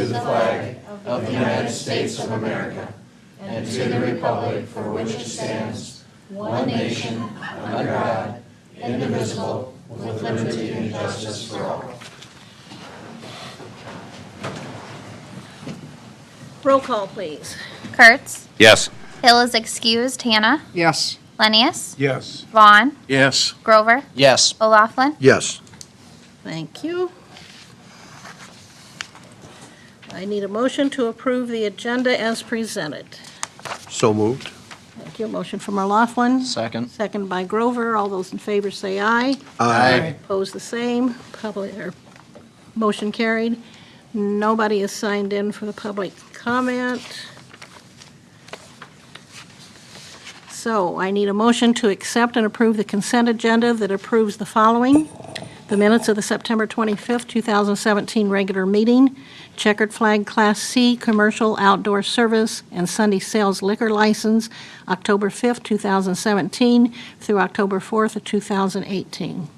to the flag of the United States of America and to the republic for which it stands, one nation, under God, indivisible, with liberty and justice for all. Roll call, please. Kurtz. Yes. Hill is excused. Hannah. Yes. Lennius. Yes. Vaughn. Yes. Grover. Yes. O'Laughlin. Yes. Thank you. I need a motion to approve the agenda as presented. So moved. Thank you. Motion from O'Laughlin. Second. Second by Grover. All those in favor say aye. Aye. Opposed, the same. Motion carried. Nobody is signed in for the public comment. So I need a motion to accept and approve the consent agenda that approves the following: the minutes of the September 25th, 2017 regular meeting, checkered flag Class C commercial outdoor service and Sunday sales liquor license, October 5th, 2017 through October 4th of 2018.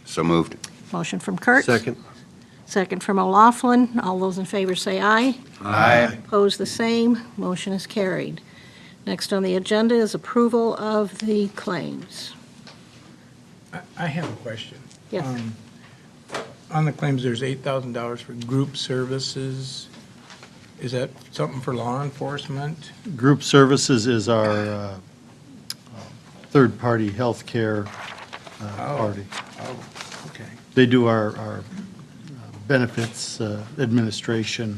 So moved. Motion from Kurtz. Second. Second from O'Laughlin. All those in favor say aye. Aye. Opposed, the same. Motion is carried. Next on the agenda is approval of the claims. I have a question. Yes. On the claims, there's $8,000 for group services. Is that something for law enforcement? Group Services is our third-party healthcare party. Oh, okay. They do our benefits administration,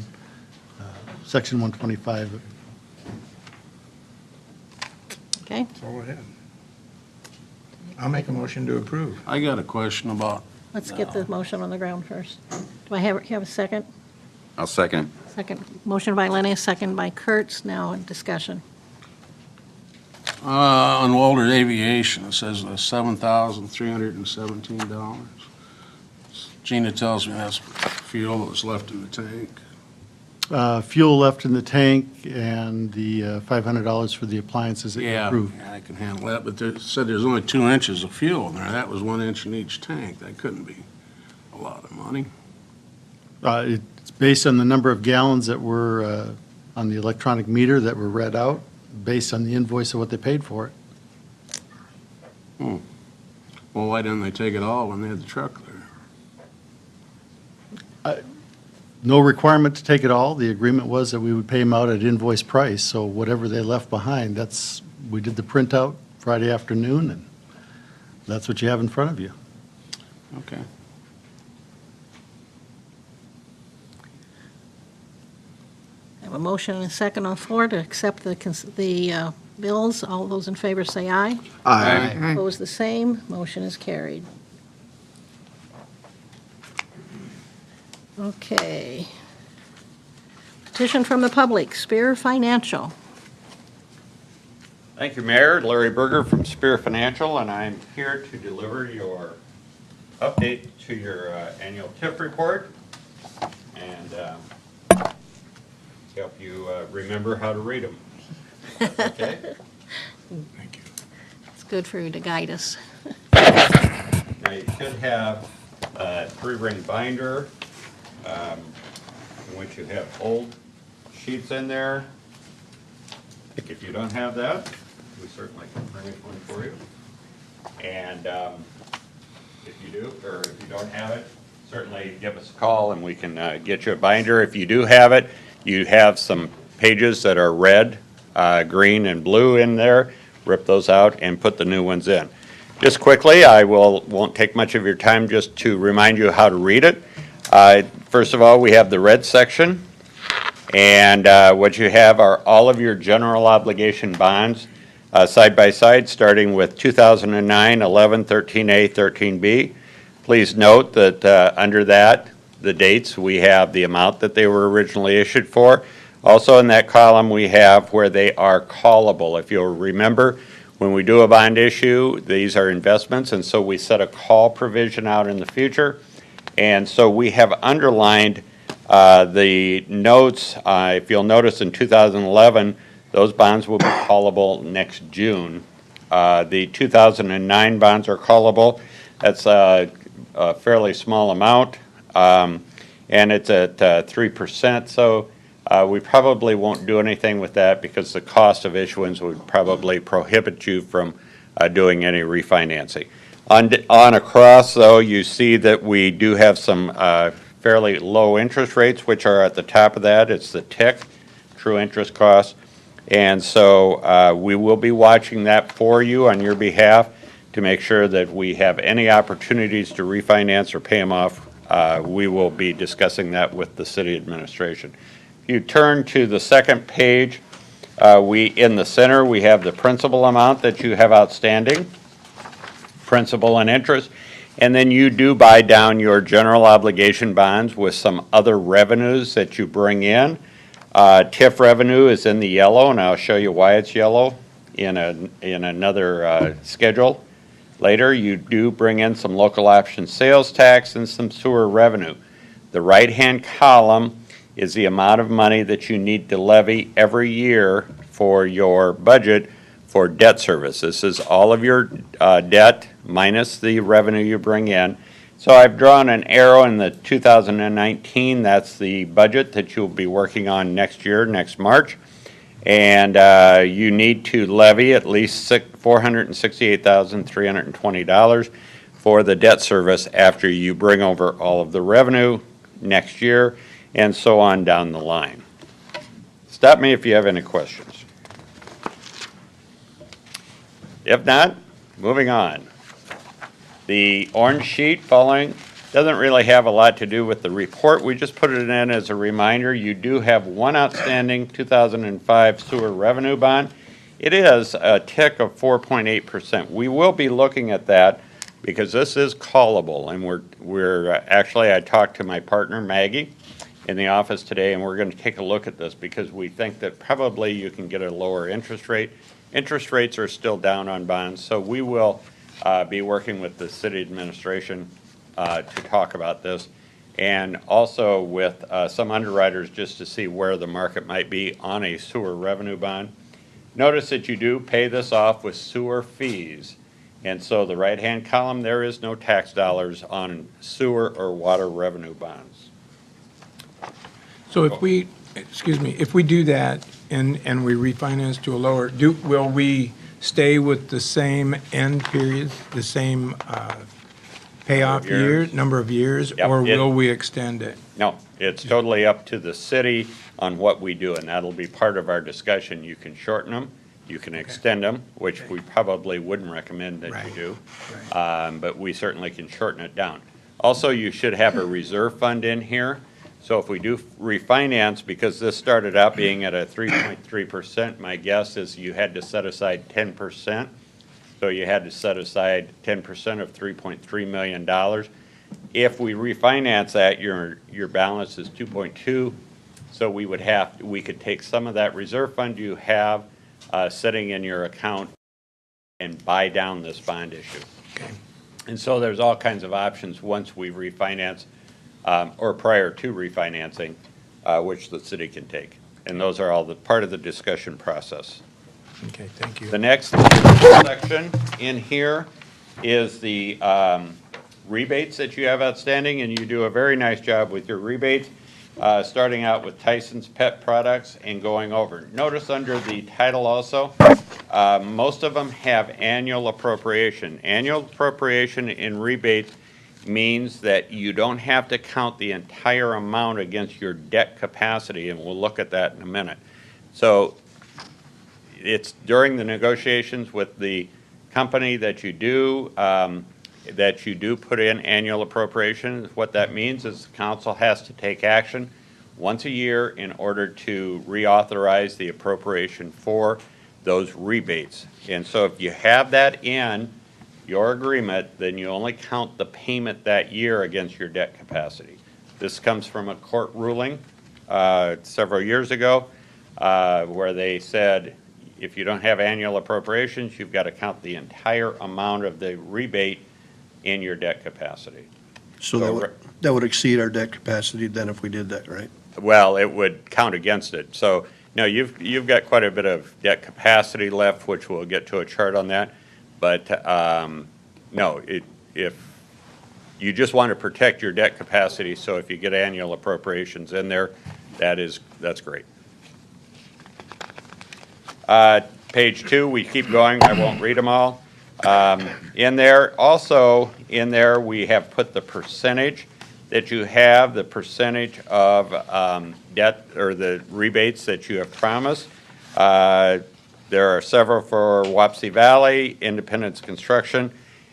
Section 125. Okay? Go ahead. I'll make a motion to approve. I got a question about, Let's get the motion on the ground first. Do I have a second? I'll second. Second. Motion by Lenny, second by Kurtz. Now in discussion. on Walter Aviation, it says $7,317. Gina tells me that's fuel that was left in the tank. Fuel left in the tank and the $500 for the appliances that you Yeah, approved. I can handle that, but they said there's only 2 inches of fuel in there. That was 1 inch in each tank. That couldn't be a lot of money. It's based on the number of gallons that were on the electronic meter that were read out, based on the invoice of what they paid for it. Well, why didn't they take it all when they had the truck there? No requirement to take it all. The agreement was that we would pay them out at invoice price, so whatever they left behind, we did the printout Friday afternoon, and that's what you have in front of you. Okay. I have a motion and a second on the floor to accept the bills. All those in favor say aye. Aye. Opposed, the same. Motion is carried. Okay. Petition from the public, Spear Financial. Thank you, Mayor. Larry Berger from Spear Financial, and I'm here to deliver your update to your annual TIF report and help you remember how to read them. Okay? Thank you. It's good for you to guide us. Now, you should have a 3-ring binder in which you have old sheets in there. If you don't have that, we certainly can bring one for you. And if you do, or if you don't have it, certainly give us a call and we can get you a binder. If you do have it, you have some pages that are red, green, and blue in there. Rip those out and put the new ones in. Just quickly, I won't take much of your time just to remind you how to read it. First of all, we have the red section, and what you have are all of your general obligation bonds side by side, starting with 2009, 11, 13A, 13B. Please note that under that, the dates, we have the amount that they were originally issued for. Also in that column, we have where they are callable. If you'll remember, when we do a bond issue, these are investments, and so we set a call provision out in the future. And so we have underlined the notes. If you'll notice in 2011, those bonds will be callable next June. The 2009 bonds are callable. That's a fairly small amount. And and it's at 3%. So we probably won't do anything with that because the cost of issuance would probably prohibit you from doing any refinancing. On across, though, you see that we do have some fairly low interest rates, which are at the top of that. It's the TIC, true interest cost. And so we will be watching that for you on your behalf to make sure that we have any opportunities to refinance or pay them off. We will be discussing that with the city administration. If you turn to the second page, in the center, we have the principal amount that you have outstanding, principal and interest, and then you do buy down your general obligation bonds with some other revenues that you bring in. TIF revenue is in the yellow, and I'll show you why it's yellow in another schedule. Later, you do bring in some local option sales tax and some sewer revenue. The right-hand column is the amount of money that you need to levy every year for your budget for debt service. This is all of your debt minus the revenue you bring in. So I've drawn an arrow in the 2019. That's the budget that you'll be working on next year, next March. And you need to levy at least $468,320 for the debt service after you bring over all of the revenue next year, and so on down the line. Stop me if you have any questions. If not, moving on. The orange sheet following doesn't really have a lot to do with the report. We just put it in as a reminder. You do have one outstanding 2005 sewer revenue bond. It is a TIC of 4.8%. We will be looking at that because this is callable, and we're actually, I talked to my partner Maggie in the office today, and we're going to take a look at this because we think that probably you can get a lower interest rate. Interest rates are still down on bonds, so we will be working with the city administration to talk about this, and also with some underwriters just to see where the market might be on a sewer revenue bond. Notice that you do pay this off with sewer fees, and so the right-hand column, there is no tax dollars on sewer or water revenue bonds. So if we, if we do that and we refinance to a lower, will we stay with the same end period, the same payoff number of years, Yep, or will we extend it? No, it's totally up to the city on what we do, and that'll be part of our discussion. You can shorten them, you can extend them, which we probably wouldn't recommend that you do, but we certainly can shorten it down. Also, you should have a reserve fund in here. So if we do refinance, because this started out being at a 3.3%, my guess is you had to set aside 10%. So you had to set aside 10% of $3.3 million. If we refinance that, your balance is 2.2. So we could take some of that reserve fund you have sitting in your account and buy down this bond issue. Okay. And so there's all kinds of options once we refinance or prior to refinancing, which the city can take. And those are all part of the discussion process. Okay, thank you. The next section in here is the rebates that you have outstanding, and you do a very nice job with your rebates, starting out with Tyson's Pet Products and going over. Notice under the title also, most of them have annual appropriation. Annual appropriation in rebates means that you don't have to count the entire amount against your debt capacity, and we'll look at that in a minute. So it's during the negotiations with the company that you do put in annual appropriations. What that means is the council has to take action once a year in order to reauthorize the appropriation for those rebates. And so if you have that in your agreement, then you only count the payment that year against your debt capacity. This comes from a court ruling several years ago where they said if you don't have annual appropriations, you've got to count the entire amount of the rebate in your debt capacity. So that would exceed our debt capacity then if we did that, right? Well, it would count against it. So, no, you've got quite a bit of debt capacity left, which we'll get to a chart on that. But, no, if you just want to protect your debt capacity, so if you get annual appropriations in there, that's great. Page 2, we keep going, I won't read them all. In there, we have put the percentage that you have, the percentage of debt or the rebates that you have promised. There are several for Wapsie Valley, Independence Construction,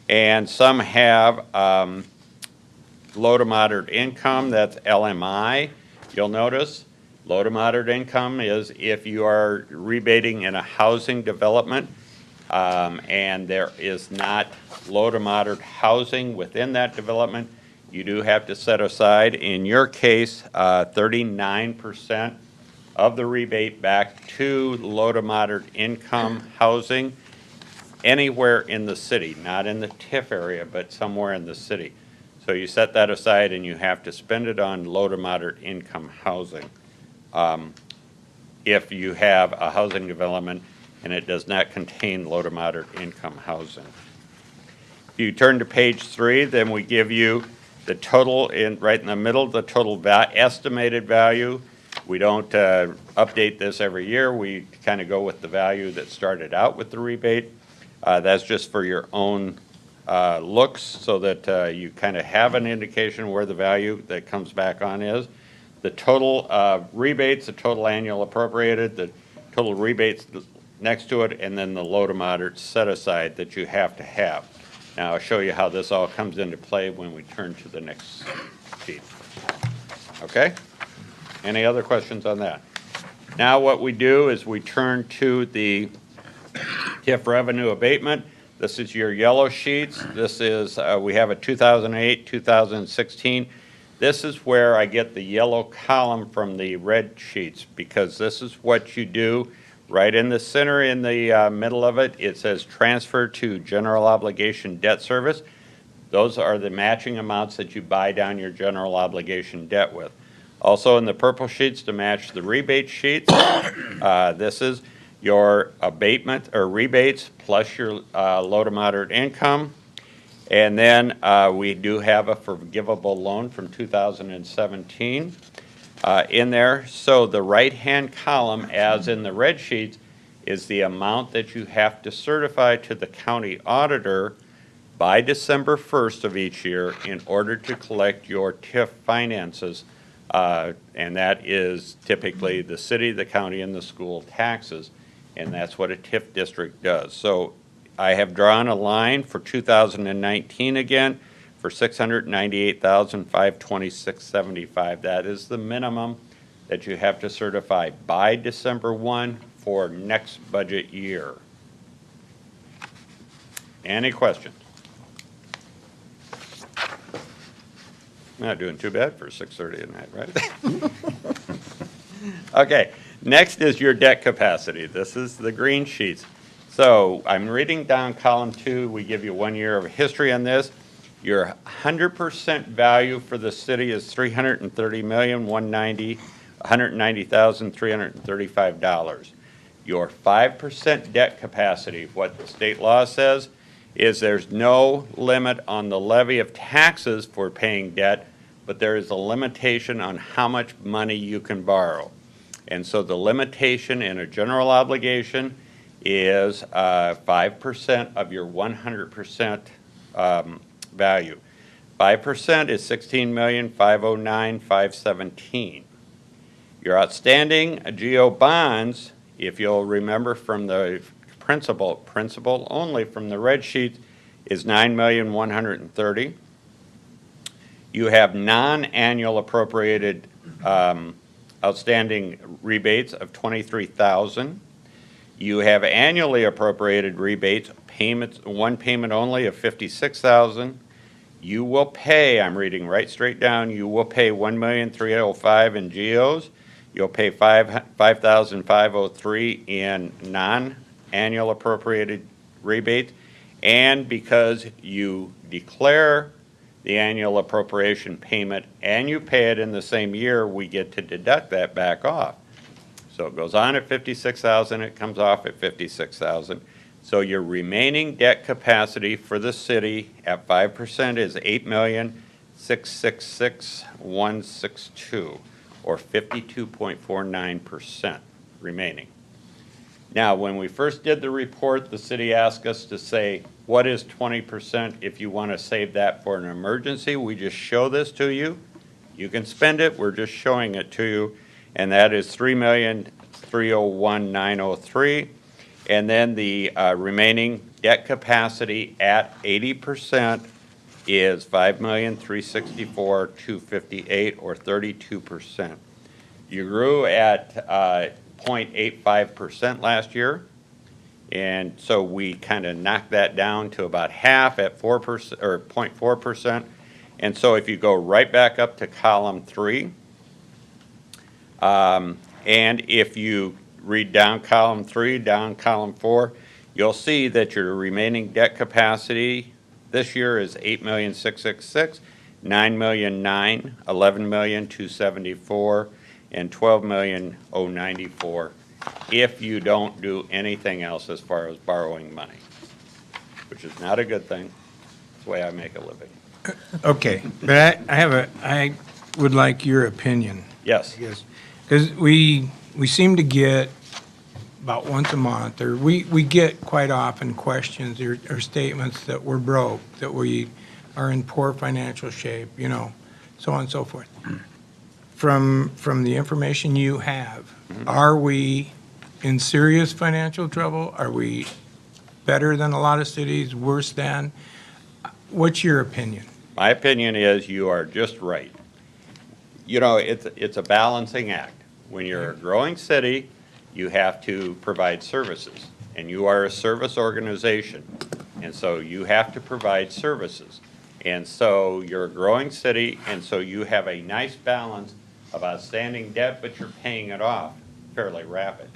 and some have low to moderate income, that's LMI. You'll notice low to moderate income is if you are rebating in a housing development and there is not low to moderate housing within that development, you do have to set aside, in your case, 39% of the rebate back to low to moderate income housing anywhere in the city, not in the TIF area, but somewhere in the city. So you set that aside and you have to spend it on low to moderate income housing. If you have a housing development and it does not contain low to moderate income housing. If you turn to page 3, then we give you the total right in the middle, the total estimated value. We don't update this every year. We kind of go with the value that started out with the rebate. That's just for your own looks so that you kind of have an indication where the value that comes back on is. The total rebates, the total annual appropriated, the total rebates next to it, and then the low to moderate set aside that you have to have. Now I'll show you how this all comes into play when we turn to the next sheet. Okay? Any other questions on that? Now what we do is we turn to the TIF revenue abatement. This is your yellow sheets. This is, we have a 2008, 2016. This is where I get the yellow column from the red sheets, because this is what you do right in the center, in the middle of it. It says transfer to general obligation debt service. Those are the matching amounts that you buy down your general obligation debt with. Also in the purple sheets to match the rebate sheets, this is your abatement or rebates plus your low to moderate income. And then we do have a forgivable loan from 2017 in there. So the right-hand column, as in the red sheets, is the amount that you have to certify to the county auditor by December 1st of each year in order to collect your TIF finances. And that is typically the city, the county, and the school taxes. And that's what a TIF district does. So I have drawn a line for 2019 again for $698,526.75. That is the minimum that you have to certify by December 1 for next budget year. Any questions? Not doing too bad for 6:30 at night, right? Okay, next is your debt capacity. This is the green sheets. So I'm reading down column 2. We give you 1 year of history on this. Your 100% value for the city is $330,190,335. Your 5% debt capacity, what the state law says, is there's no limit on the levy of taxes for paying debt, but there is a limitation on how much money you can borrow. And so the limitation in a general obligation is 5% of your 100% value. 5% is $16,509,517. Your outstanding GO bonds, if you'll remember from the principal only from the red sheet, is $9,130,000. You have non-annual appropriated outstanding rebates of $23,000. You have annually appropriated rebates, payments, one payment only of $56,000. You will pay, I'm reading right straight down, you will pay $1,305,000 in GOs. You'll pay $5,503 in non-annual appropriated rebates. And because you declare the annual appropriation payment and you pay it in the same year, we get to deduct that back off. So it goes on at $56,000, it comes off at $56,000. So your remaining debt capacity for the city at 5% is 8,666,162, or 52.49% remaining. Now, when we first did the report, the city asked us to say, what is 20% if you want to save that for an emergency? We just show this to you. You can spend it, we're just showing it to you, and that is $3,301,903. And then the remaining debt capacity at 80% is $5,364,258, or 32%. You grew at 0.85% last year, and so we kind of knocked that down to about half at 4% or 0.4%. And so if you go right back up to column 3, and if you read down column 3, down column 4, you'll see that your remaining debt capacity this year is 8,666,000, 9,009,000, 11,274,000, and 12,094,000 if you don't do anything else as far as borrowing money, which is not a good thing. It's the way I make a living. Okay, but I would like your opinion. Yes. Because we seem to get about once a month, or we get quite often questions or statements that we're broke, that we are in poor financial shape, you know, so on and so forth. From the information you have, are we in serious financial trouble? Are we better than a lot of cities, worse than? What's your opinion? My opinion is you are just right. You know, it's a balancing act. When you're a growing city, you have to provide services, and you are a service organization, and so you have to provide services. And so you're a growing city, and so you have a nice balance of outstanding debt, but you're paying it off fairly rapid.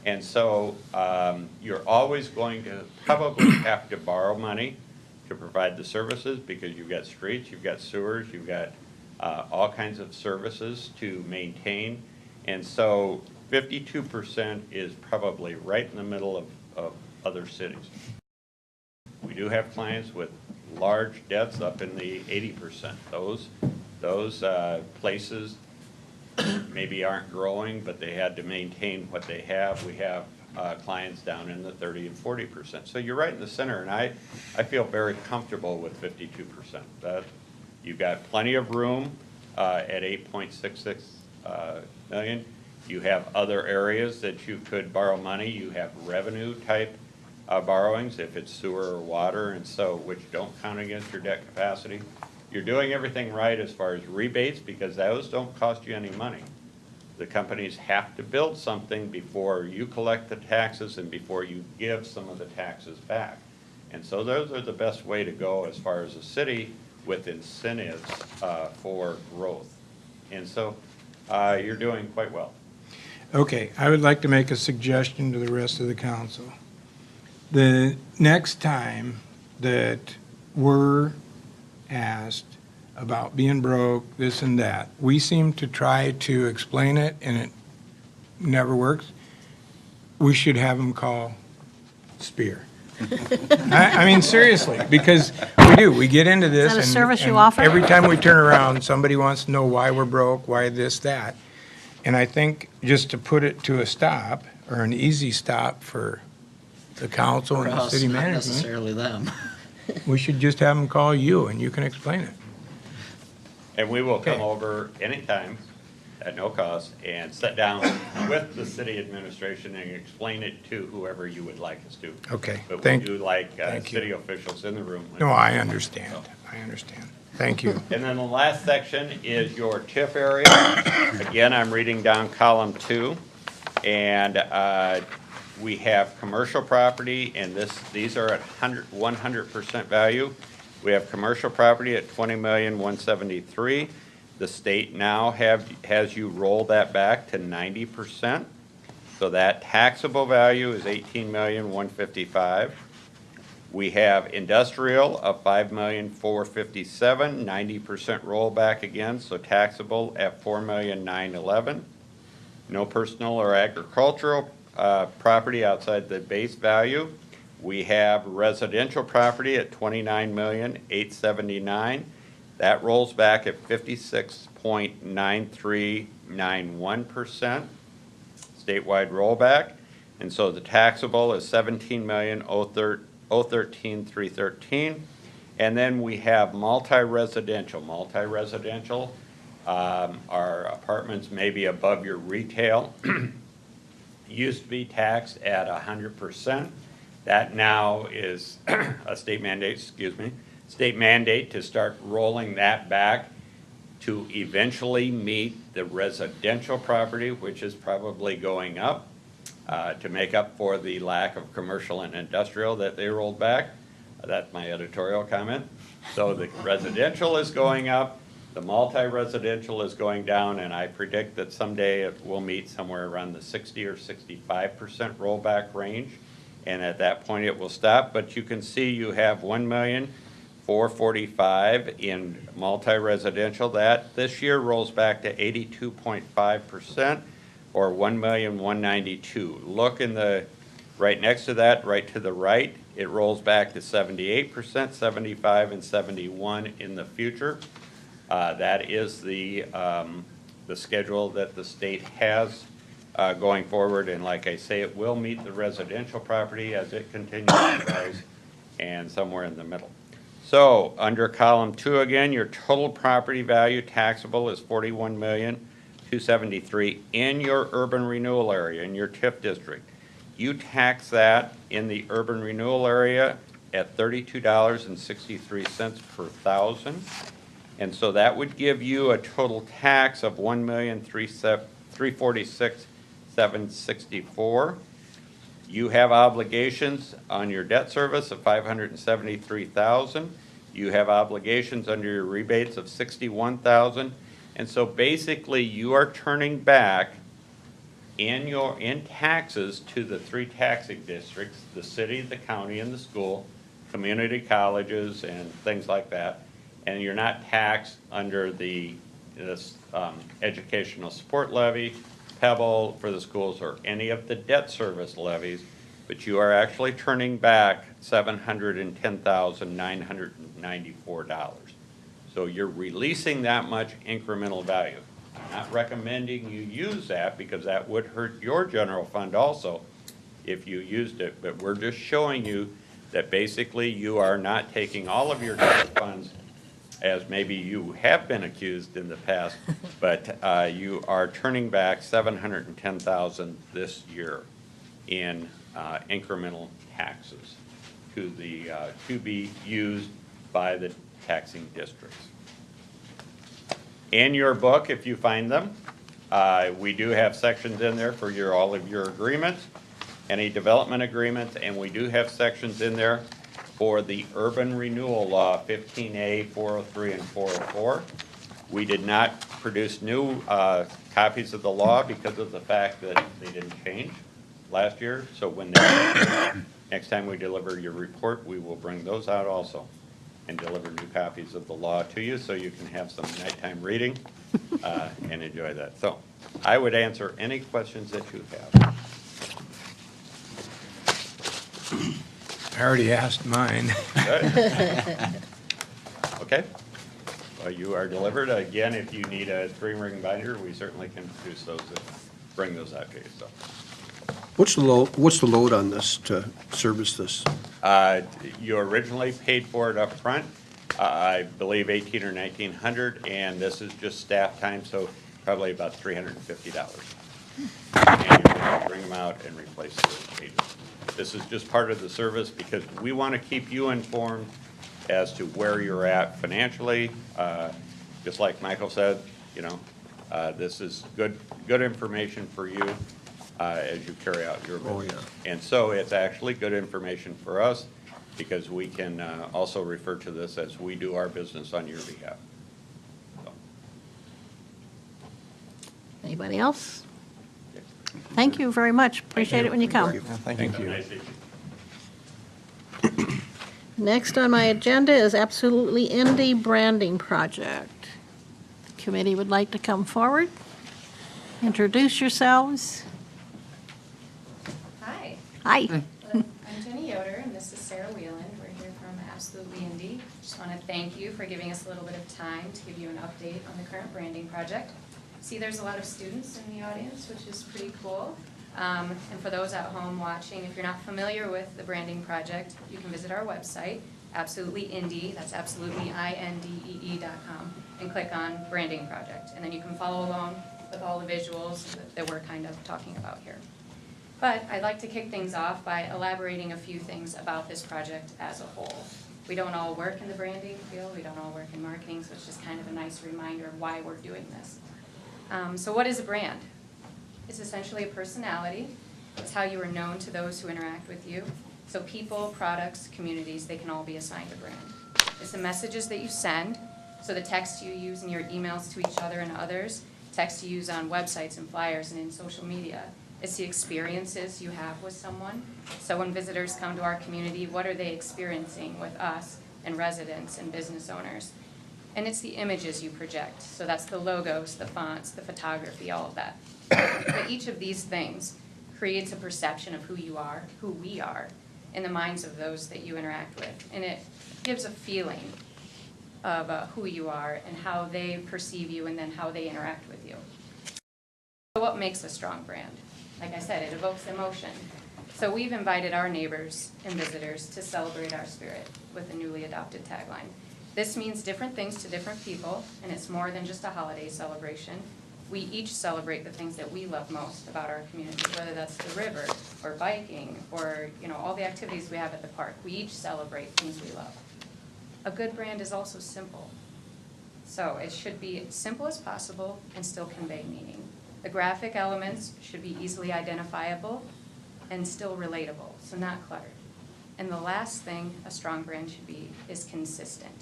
And so you're always going to probably have to borrow money to provide the services, because you've got streets, you've got sewers, you've got all kinds of services to maintain. And so 52% is probably right in the middle of other cities. We do have clients with large debts up in the 80%. Those places maybe aren't growing, but they had to maintain what they have. We have clients down in the 30 and 40%. So you're right in the center, and I feel very comfortable with 52%. You've got plenty of room at 8.66 million. You have other areas that you could borrow money. You have revenue type borrowings, if it's sewer or water, and so, which don't count against your debt capacity. You're doing everything right as far as rebates, because those don't cost you any money. The companies have to build something before you collect the taxes and before you give some of the taxes back. And so those are the best way to go as far as a city with incentives for growth. And so you're doing quite well. Okay, I would like to make a suggestion to the rest of the council. The next time that we're asked about being broke, this and that, we seem to try to explain it and it never works. We should have them call Spear. I mean, seriously, because we do. We get into this. Is that a and- service you and offer? Every time we turn around, somebody wants to know why we're broke, why this, that. And I think just to put it to a stop, or an easy stop for the council For and the us, city not management, necessarily them. we should just have them call you and you can explain it. And we will come Okay. over anytime at no cost and sit down with the city administration and explain it to whoever you would like us to. Okay, But we thank- do like thank you. city officials in the room. No, I understand. I understand. Thank you. And then the last section is your TIF area. Again, I'm reading down column 2. And we have commercial property, and these are at 100% value. We have commercial property at $20,173,000. The state now has you roll that back to 90%. So that taxable value is $18,155,000. We have industrial of $5,457,000, 90% rollback again, so taxable at $4,911,000. No personal or agricultural property outside the base value. We have residential property at $29,879,000. That rolls back at 56.9391% statewide rollback. And so the taxable is $17,013,313. And then we have multi-residential. Multi-residential are apartments maybe above your retail. Used to be taxed at 100%. That now is a state mandate, state mandate to start rolling that back to eventually meet the residential property, which is probably going up to make up for the lack of commercial and industrial that they rolled back. That's my editorial comment. So the residential is going up, the multi-residential is going down, and I predict that someday it will meet somewhere around the 60 or 65% rollback range. And at that point it will stop, but you can see you have $1,445,000 in multi-residential. That this year rolls back to 82.5%, or $1,192,000. Look in the, right next to that, right to the right, it rolls back to 78%, 75, and 71 in the future. That is the schedule that the state has going forward, and like I say, it will meet the residential property as it continues to rise, and somewhere in the middle. So under column 2 again, your total property value taxable is $41,273,000 in your urban renewal area, in your TIF district. You tax that in the urban renewal area at $32.63 per thousand. And so that would give you a total tax of $1,346,764. You have obligations on your debt service of $573,000. You have obligations under your rebates of $61,000. And so basically you are turning back in taxes to the 3 taxing districts, the city, the county, and the school, community colleges, and things like that. And you're not taxed under this educational support levy, Pebble for the schools, or any of the debt service levies, but you are actually turning back $710,994. So you're releasing that much incremental value. I'm not recommending you use that because that would hurt your general fund also if you used it, but we're just showing you that basically you are not taking all of your general funds, as maybe you have been accused in the past, but you are turning back $710,000 this year in incremental taxes to be used by the taxing districts. In your book, if you find them, we do have sections in there for all of your agreements, any development agreements, and we do have sections in there for the Urban Renewal Law 15A, 403, and 404. We did not produce new copies of the law because of the fact that they didn't change last year. So when next time we deliver your report, we will bring those out also and deliver new copies of the law to you so you can have some nighttime reading and enjoy that. So I would answer any questions that you have. I already asked mine. Good. Okay. Well, you are delivered. Again, if you need a 3-ring binder, we certainly can produce those and bring those out to you. So, What's the load on this to service this? you originally paid for it up front, I believe $1,800 or $1,900, and this is just staff time, so probably about $350. And you can bring them out and replace those pages. This is just part of the service because we want to keep you informed as to where you're at financially. Just like Michael said, you know, this is good information for you as you carry out your business. Oh, yeah. And so it's actually good information for us because we can also refer to this as we do our business on your behalf. So. Anybody else? Thank you very much. Appreciate it when you come. Thank you. Nice evening. Next on my agenda is Absolutely Indy Branding Project. The committee would like to come forward, introduce yourselves. Hi, Hi. I'm Jenny Yo. Yoder, and this is Sarah Wheeland. We're here from Absolutely Indy. Just want to thank you for giving us a little bit of time to give you an update on the current branding project. See, there's a lot of students in the audience, which is pretty cool. And for those at home watching, if you're not familiar with the branding project, you can visit our website, Absolutely Indy, that's absolutely INDEE.com, and click on Branding Project. And then you can follow along with all the visuals that we're kind of talking about here. But I'd like to kick things off by elaborating a few things about this project as a whole. We don't all work in the branding field, we don't all work in marketing, so it's just kind of a nice reminder of why we're doing this. So what is a brand? It's essentially a personality. It's how you are known to those who interact with you. So people, products, communities, they can all be assigned a brand. It's the messages that you send, so the text you use in your emails to each other and others, text you use on websites and flyers and in social media. It's the experiences you have with someone. So when visitors come to our community, what are they experiencing with us and residents and business owners? And it's the images you project. So that's the logos, the fonts, the photography, all of that. But each of these things creates a perception of who you are, who we are, in the minds of those that you interact with. And it gives a feeling of who you are and how they perceive you and then how they interact with you. So what makes a strong brand? Like I said, it evokes emotion. So we've invited our neighbors and visitors to celebrate our spirit with a newly adopted tagline. This means different things to different people, and it's more than just a holiday celebration. We each celebrate the things that we love most about our community, whether that's the river or biking or all the activities we have at the park. We each celebrate things we love. A good brand is also simple. So it should be as simple as possible and still convey meaning. The graphic elements should be easily identifiable and still relatable, so not cluttered. And the last thing a strong brand should be is consistent.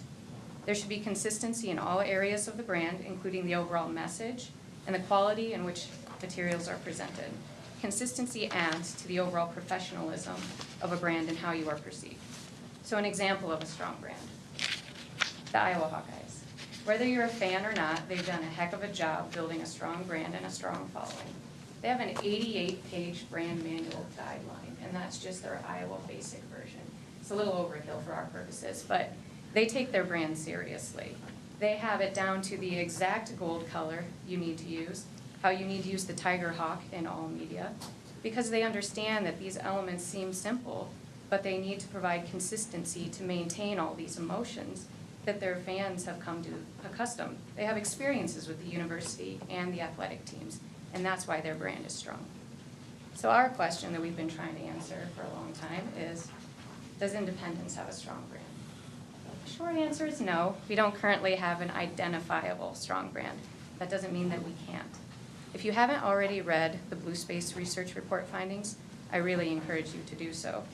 There should be consistency in all areas of the brand, including the overall message and the quality in which materials are presented. Consistency adds to the overall professionalism of a brand and how you are perceived. So an example of a strong brand, the Iowa Hawkeyes. Whether you're a fan or not, they've done a heck of a job building a strong brand and a strong following. They have an 88-page brand manual guideline, and that's just their Iowa basic version. It's a little overkill for our purposes, but they take their brand seriously. They have it down to the exact gold color you need to use, how you need to use the tiger hawk in all media, because they understand that these elements seem simple, but they need to provide consistency to maintain all these emotions that their fans have come to accustom. They have experiences with the university and the athletic teams, and that's why their brand is strong. So our question that we've been trying to answer for a long time is, does Independence have a strong brand? The short answer is no. We don't currently have an identifiable strong brand. That doesn't mean that we can't. If you haven't already read the Blue Space Research Report findings, I really encourage you to do so.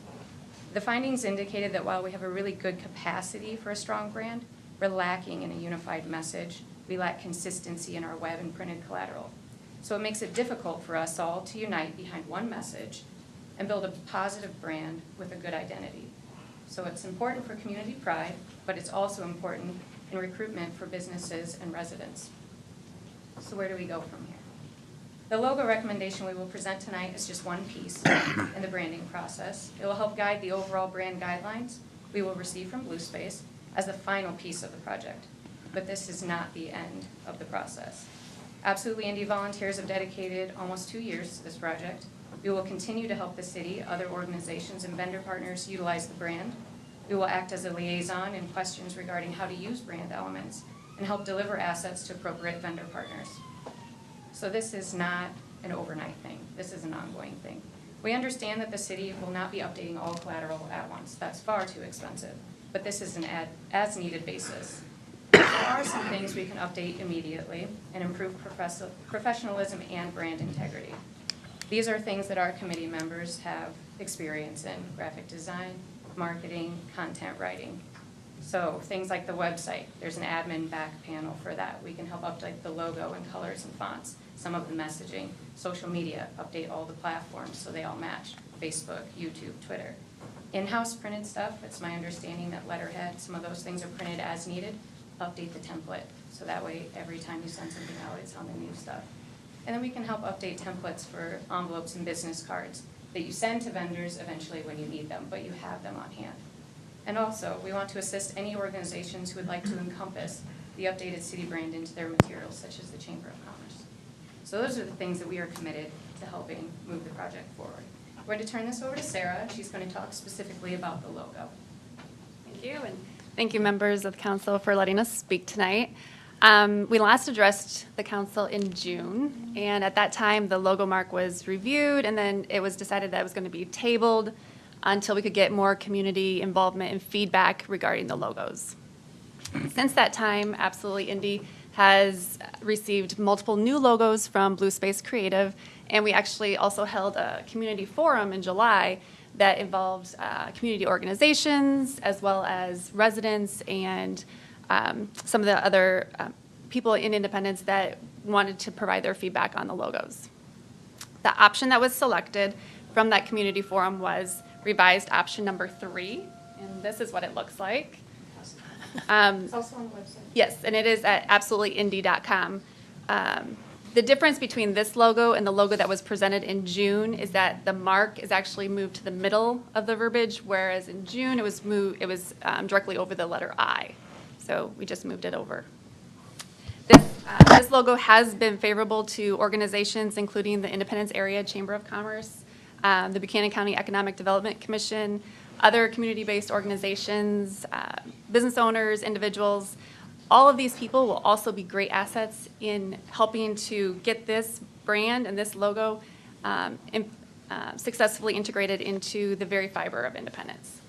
The findings indicated that while we have a really good capacity for a strong brand, we're lacking in a unified message. We lack consistency in our web and printed collateral. So it makes it difficult for us all to unite behind one message and build a positive brand with a good identity. So it's important for community pride, but it's also important in recruitment for businesses and residents. So where do we go from here? The logo recommendation we will present tonight is just one piece in the branding process. It will help guide the overall brand guidelines we will receive from Blue Space as the final piece of the project. But this is not the end of the process. Absolutely Indy volunteers have dedicated almost 2 years to this project. We will continue to help the city, other organizations, and vendor partners utilize the brand. We will act as a liaison in questions regarding how to use brand elements and help deliver assets to appropriate vendor partners. So this is not an overnight thing. This is an ongoing thing. We understand that the city will not be updating all collateral at once. That's far too expensive. But this is an as-needed basis. There are some things we can update immediately and improve professionalism and brand integrity. These are things that our committee members have experience in: graphic design, marketing, content writing. So things like the website, there's an admin back panel for that. We can help update the logo and colors and fonts, some of the messaging. Social media, update all the platforms so they all match: Facebook, YouTube, Twitter. In-house printed stuff, it's my understanding that letterhead, some of those things are printed as needed. Update the template, so that way every time you send something out, it's on the new stuff. And then we can help update templates for envelopes and business cards. that you send to vendors eventually when you need them, but you have them on hand. And also, we want to assist any organizations who would like to encompass the updated city brand into their materials, such as the Chamber of Commerce. So those are the things that we are committed to helping move the project forward. I'm going to turn this over to Sarah. She's going to talk specifically about the logo. Thank you, and thank you, members of the council, for letting us speak tonight. We last addressed the council in June, and at that time, the logo mark was reviewed, and then it was decided that it was going to be tabled until we could get more community involvement and feedback regarding the logos. Since that time, Absolutely Indie has received multiple new logos from Blue Space Creative, and we actually also held a community forum in July that involved community organizations as well as residents and some of the other people in Independence that wanted to provide their feedback on the logos. The option that was selected from that community forum was revised option number 3, and this is what it looks like. It's also on the website. Yes, and it is at absolutelyindie.com. The difference between this logo and the logo that was presented in June is that the mark is actually moved to the middle of the verbiage, whereas in June it was directly over the letter I. So we just moved it over. This logo has been favorable to organizations including the Independence Area Chamber of Commerce, the Buchanan County Economic Development Commission, other community-based organizations, business owners, individuals. All of these people will also be great assets in helping to get this brand and this logo successfully integrated into the very fiber of Independence.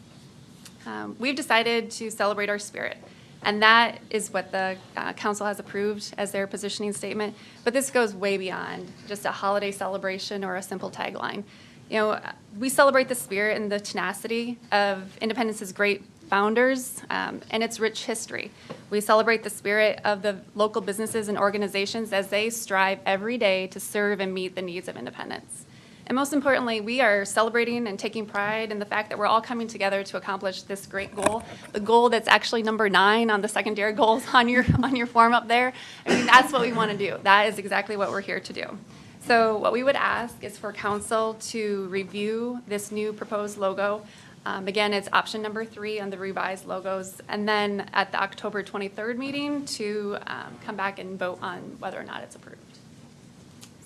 We've decided to celebrate our spirit, and that is what the council has approved as their positioning statement. But this goes way beyond just a holiday celebration or a simple tagline. You know, we celebrate the spirit and the tenacity of Independence's great founders and its rich history. We celebrate the spirit of the local businesses and organizations as they strive every day to serve and meet the needs of Independence. And most importantly, we are celebrating and taking pride in the fact that we're all coming together to accomplish this great goal, the goal that's actually number 9 on the secondary goals on your form up there. I mean, that's what we want to do. That is exactly what we're here to do. So what we would ask is for council to review this new proposed logo. Again, it's option number 3 on the revised logos, and then at the October 23rd meeting to come back and vote on whether or not it's approved.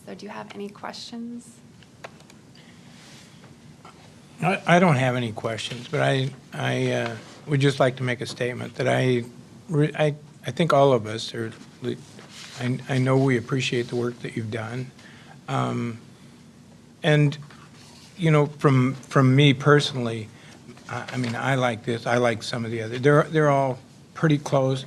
So do you have any questions? I don't have any questions, but I would just like to make a statement that I think all of us are, I know we appreciate the work that you've done. And, you know, from me personally, I mean, I like this, I like some of the other. They're all pretty close.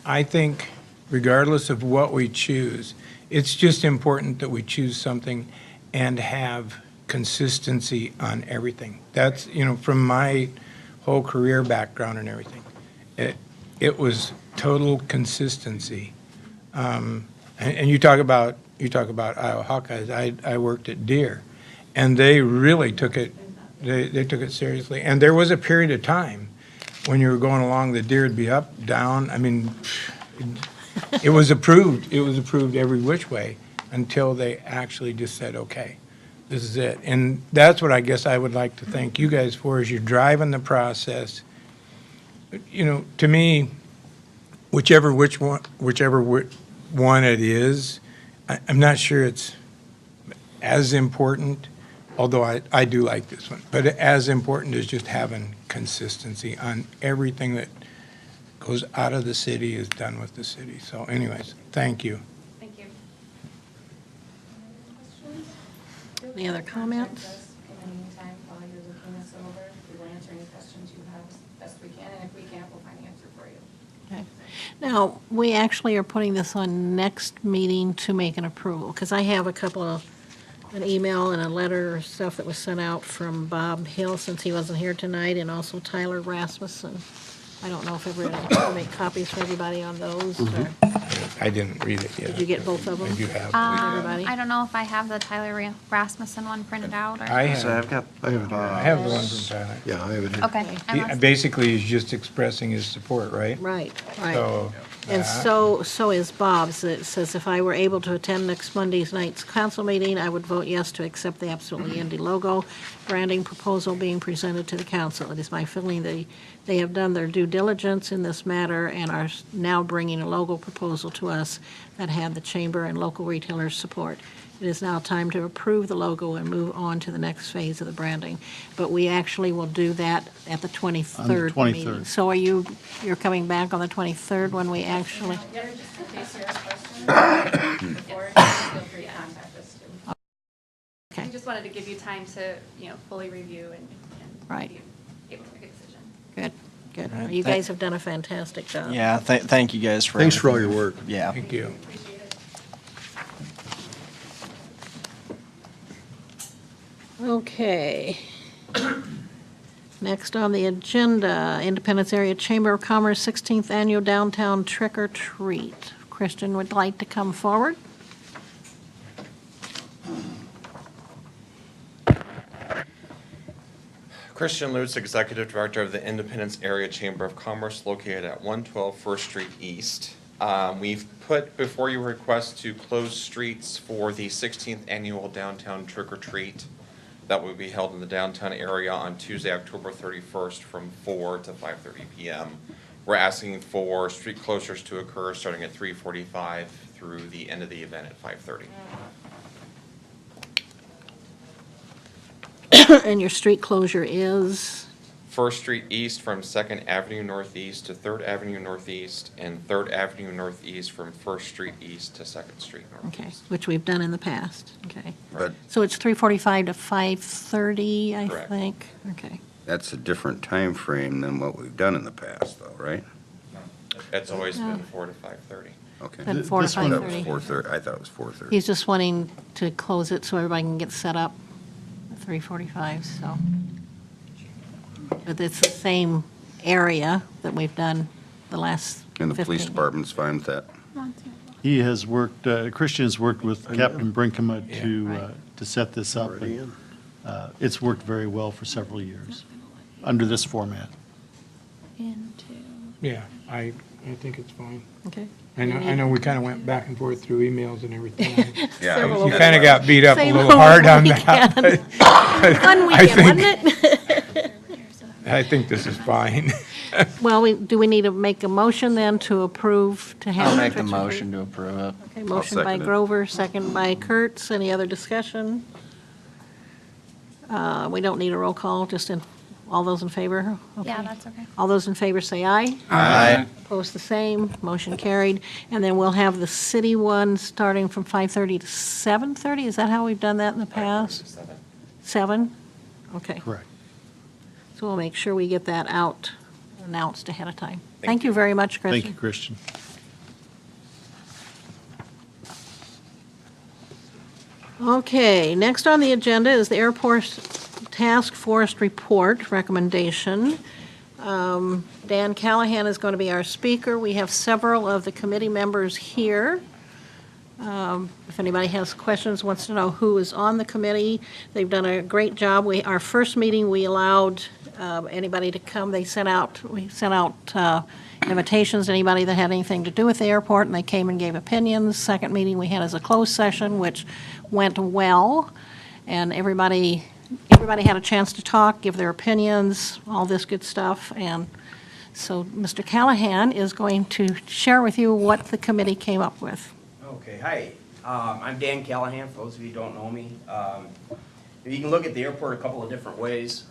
I think regardless of what we choose, it's just important that we choose something and have consistency on everything. That's, you know, from my whole career background and everything, it was total consistency. And you talk about Iowa Hawkeyes. I worked at Deere, and they really took it. They took it seriously. And there was a period of time when you were going along, the Deere would be up, down. I mean, it was approved. It was approved every which way until they actually just said, okay, this is it. And that's what I guess I would like to thank you guys for, is you're driving the process. You know, to me, whichever one it is, I'm not sure it's as important, although I do like this one, but as important is just having consistency on everything that goes out of the city is done with the city. So anyways, thank you. Thank you. Any other comments? Contact us in the meantime while you're looking this over. We will answer any questions you have as best we can, and if we can't, we'll find an answer for you. Okay. Now, we actually are putting this on next meeting to make an approval, because I have an email and a letter or stuff that was sent out from Bob Hill, since he wasn't here tonight, and also Tyler Rasmussen. I don't know if everybody will make copies for everybody on those, or I didn't read it yet. did you get both of them? Did you have? Everybody? I don't know if I have the Tyler Rasmussen one printed out or. I So have. I've got, I have it here. I have the one from Tyler. Yeah, I have it here. Okay. Basically, he's just expressing his support, right? Right, right. So And that. so is Bob's. It says, if I were able to attend next Monday's night's council meeting, I would vote yes to accept the Absolutely Indy logo branding proposal being presented to the council. It is my feeling they have done their due diligence in this matter and are now bringing a logo proposal to us that had the chamber and local retailers' support. It is now time to approve the logo and move on to the next phase of the branding. But we actually will do that at the 23rd meeting. 23rd. So you're coming back on the 23rd when we actually? Yeah, just in case you have questions before, feel free to contact us too. Okay. We just wanted to give you time to, fully review and Right. be able to make a decision. Good, good. All right, You thank- guys have done a fantastic job. Yeah, thank you guys for. Thanks for all everything. your work. Yeah. Thank you. Okay. Next on the agenda, Independence Area Chamber of Commerce 16th Annual Downtown Trick or Treat. Christian would like to come forward. Christian Lutz, Executive Director of the Independence Area Chamber of Commerce located at 112 First Street East. We've put before you a request to close streets for the 16th Annual Downtown Trick or Treat that will be held in the downtown area on Tuesday, October 31st from 4 to 5:30 p.m. We're asking for street closures to occur starting at 3:45 through the end of the event at 5:30. And your street closure is? First Street East from 2nd Avenue Northeast to 3rd Avenue Northeast, and 3rd Avenue Northeast from First Street East to 2nd Street Okay, Northeast. which we've done in the past. Okay. But So it's 3:45 to 5:30, I Correct. think? Okay. that's a different time frame than what we've done in the past, though, right? It's always been 4 to 5:30. Okay. Then 4 to This one- That was 5:30. 4:30. I thought it was 4:30. He's just wanting to close it so everybody can get set up at 3:45, so. But it's the same area that we've done the last 15. And the police department's fine with that? He has worked, Christian has worked with Captain Brinkema Right. to set this up. Already and, in. It's worked very well for several years, under this format. Yeah, I think it's fine. Okay. I know we kind of went back and forth through emails and everything. Yeah, Several You of kind of got beat up a Same little over hard on weekend. that. but Fun I weekend, think- wasn't it? I think this is fine. Well, do we need to make a motion then to approve to have? I'll make the tricks or treat? motion to approve it. Okay, motion by second it. Grover, second by Kurtz. Any other discussion? We don't need a roll call, just all those in favor? Yeah, Okay. that's okay. All those in favor say aye. Aye. Opposed, the same. Motion carried. And then we'll have the city one starting from 5:30 to 7:30? Is that how we've done that in the past? 7. 7? Okay. Correct. So we'll make sure we get that out, announced ahead of time. Thank Thank you very much, Christian. Thank you, Christian. Okay, next on the agenda is the Airport Task Force Report recommendation. Dan Callahan is going to be our speaker. We have several of the committee members here. If anybody has questions, wants to know who is on the committee, they've done a great job. Our first meeting, we allowed anybody to come. We sent out invitations to anybody that had anything to do with the airport, and they came and gave opinions. Second meeting we had as a closed session, which went well, and everybody had a chance to talk, give their opinions, all this good stuff. And so Mr. Callahan is going to share with you what the committee came up with. Okay, hi. I'm Dan Callahan, for those of you who don't know me. You can look at the airport a couple of different ways.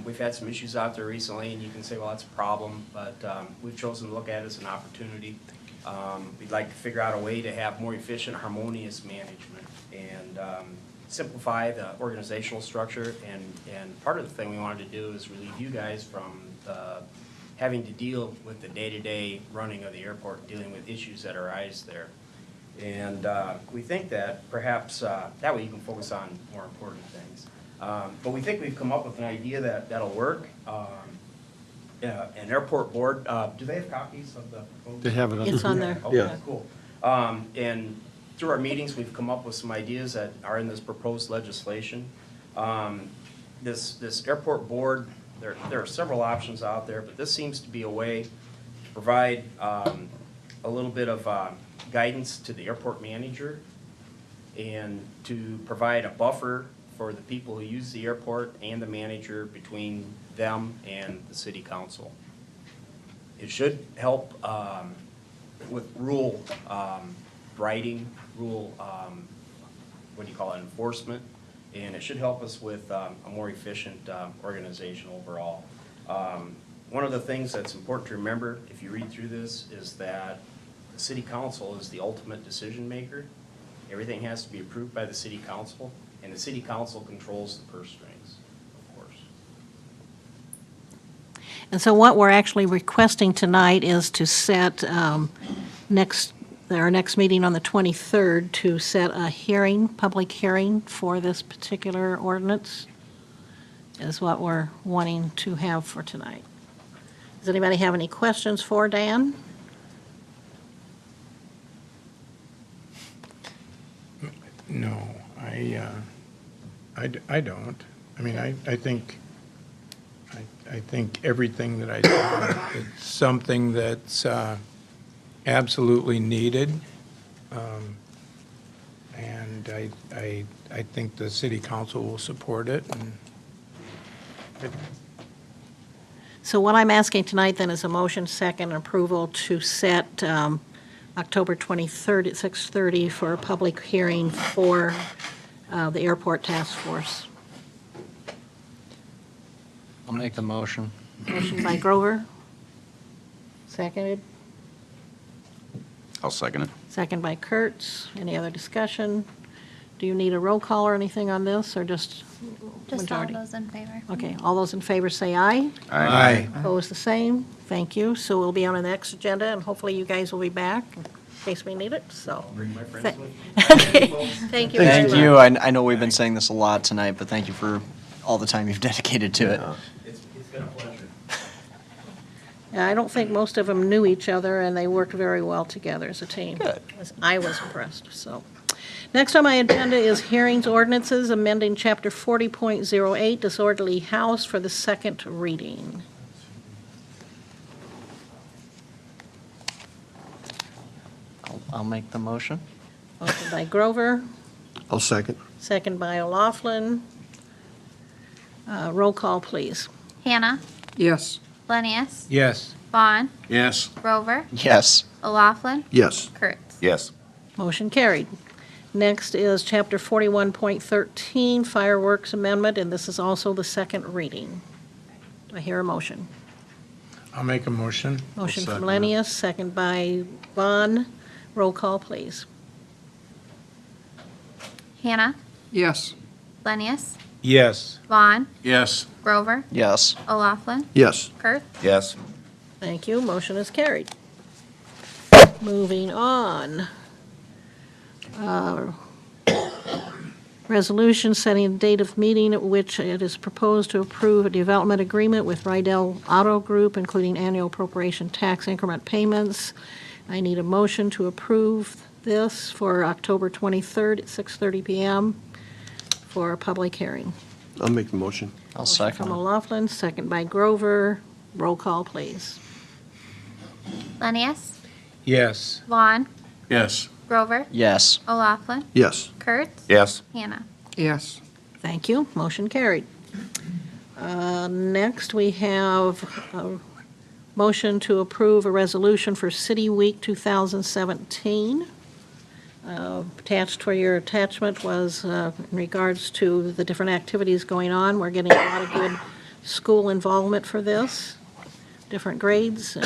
We've had some issues out there recently, and you can say, well, that's a problem, but we've chosen to look at it as an opportunity. We'd like to figure out a way to have more efficient, harmonious management and simplify the organizational structure. And part of the thing we wanted to do is relieve you guys from having to deal with the day-to-day running of the airport, dealing with issues that arise there. And we think that perhaps that way you can focus on more important things. But we think we've come up with an idea that'll work. An airport board, do they have copies of the proposal? They have it on. It's on there. Okay, Yeah. cool. And through our meetings, we've come up with some ideas that are in this proposed legislation. This airport board, there are several options out there, but this seems to be a way to provide a little bit of guidance to the airport manager and to provide a buffer for the people who use the airport and the manager between them and the city council. It should help with rule writing, rule, what do you call it, enforcement, and it should help us with a more efficient organization overall. One of the things that's important to remember, if you read through this, is that the city council is the ultimate decision maker. Everything has to be approved by the city council, and the city council controls the purse strings, of course. And so what we're actually requesting tonight is to set our next meeting on the 23rd to set a hearing, public hearing for this particular ordinance, is what we're wanting to have for tonight. Does anybody have any questions for Dan? No, I don't. I mean, I think everything that I saw, it's something that's absolutely needed. And I think the city council will support it. And So what I'm asking tonight then is a motion, second, approval to set October 23rd at 6:30 for a public hearing for the airport task force. I'll make the motion. Motion by Grover, seconded. I'll second it. Second by Kurtz. Any other discussion? Do you need a roll call or anything on this, or just Just all majority? those in favor. Okay, all those in favor say aye. Aye. Opposed, the same. Thank you. So we'll be on the next agenda, and hopefully you guys will be back in case we need it, so. Bring my friends with. Okay, thank you very much. Thank you. I know we've been saying this a lot tonight, but thank you for all the time you've dedicated to it. It's been a pleasure. Yeah, I don't think most of them knew each other, and they worked very well together as a team. Good. I was impressed, so. Next on my agenda is hearings ordinances, amending Chapter 40.08, disorderly house, for the second reading. I'll make the motion. Motion by Grover, I'll second. second by O'Laughlin. Roll call, please. Hannah, Yes. Lenius, Yes. Vaughn, Yes. Grover, Yes. O'Laughlin, Yes. Kurtz. Yes. Motion carried. Next is Chapter 41.13, fireworks amendment, and this is also the second reading. Do I hear a motion? I'll make a motion. Motion from second Lenius, second by Vaughn. Roll call, please. Hannah, Yes. Lenius, Yes. Vaughn, Yes. Grover, Yes. O'Laughlin, Yes. Kurtz. Yes. Thank you. Motion is carried. Moving on. Resolution setting a date of meeting at which it is proposed to approve a development agreement with Rydell Auto Group, including annual appropriation tax increment payments. I need a motion to approve this for October 23rd at 6:30 PM for a public hearing. I'll make the motion. I'll Motion second from it. O'Laughlin, second by Grover. Roll call, please. Lenius, Yes. Vaughn, Yes. Grover, Yes. O'Laughlin, Yes. Kurtz, Yes. Hannah. Yes. Thank you. Motion carried. Next, we have a motion to approve a resolution for City Week 2017. Attached for your attachment was in regards to the different activities going on. We're getting a lot of good school involvement for this, different grades.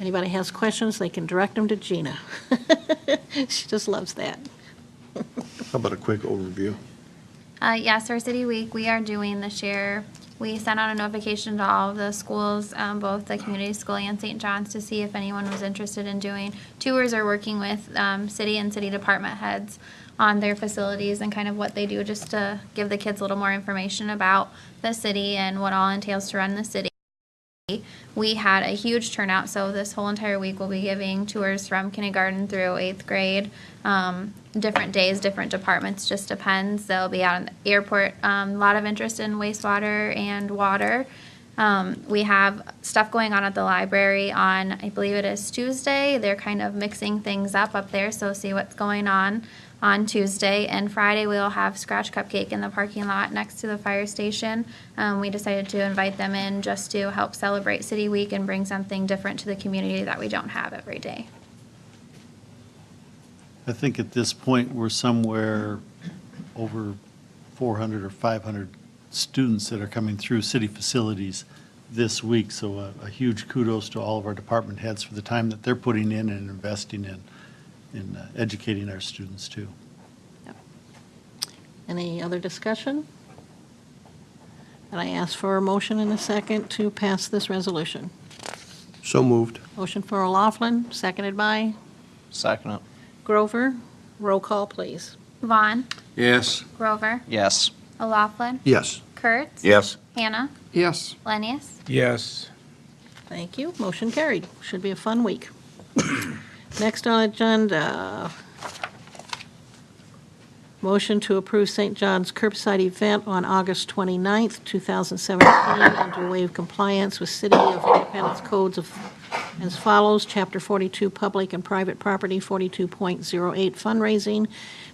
Anybody has questions, they can direct them to Gina. She just loves that. How about a quick overview? Yes, our City Week, we are doing this year. We sent out a notification to all of the schools, both the community school and St. John's, to see if anyone was interested in doing tours or working with city and city department heads on their facilities and kind of what they do, just to give the kids a little more information about the city and what all entails to run the city. We had a huge turnout, so this whole entire week we'll be giving tours from kindergarten through 8th grade. Different days, different departments, just depends. They'll be out in the airport. A lot of interest in wastewater and water. We have stuff going on at the library on, I believe it is Tuesday. They're kind of mixing things up there, so see what's going on Tuesday. And Friday, we'll have Scratch Cupcake in the parking lot next to the fire station. We decided to invite them in just to help celebrate City Week and bring something different to the community that we don't have every day. I think at this point, we're somewhere over 400 or 500 students that are coming through city facilities this week. So a huge kudos to all of our department heads for the time that they're putting in and investing in educating our students too. Any other discussion? And I ask for a motion and a second to pass this resolution. So moved. Motion for O'Laughlin, seconded by Second it. Grover. Roll call, please. Vaughn, Yes. Grover, Yes. O'Laughlin, Yes. Kurtz. Yes. Hannah, Yes. Lenius. Yes. Thank you. Motion carried. Should be a fun week. Next on agenda, motion to approve St. John's curbside event on August 29th, 2017, and to waive compliance with City of Independence codes of as follows: Chapter 42, Public and Private Property, 42.08, Fundraising,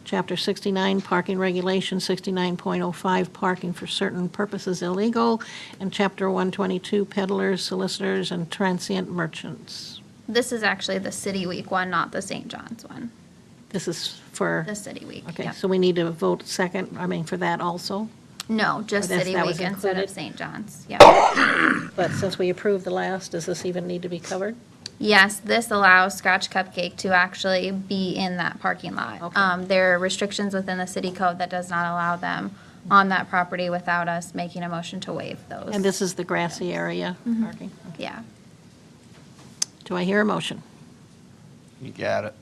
Chapter 69, Parking Regulation, 69.05, Parking for Certain Purposes Illegal, and Chapter 122, Peddlers, Solicitors, and Transient Merchants. This is actually the City Week one, not the St. John's one. This is for, The City Week. okay, Yep. so we need to vote second, for that also? No, just Or that's- City that Week was instead of included? St. John's. Yep. But since we approved the last, does this even need to be covered? Yes, this allows Scratch Cupcake to actually be in that parking lot. Okay. There are restrictions within the city code that does not allow them on that property without us making a motion to waive those. And this is the grassy area parking? Okay. Yeah. Do I hear a motion? You got it.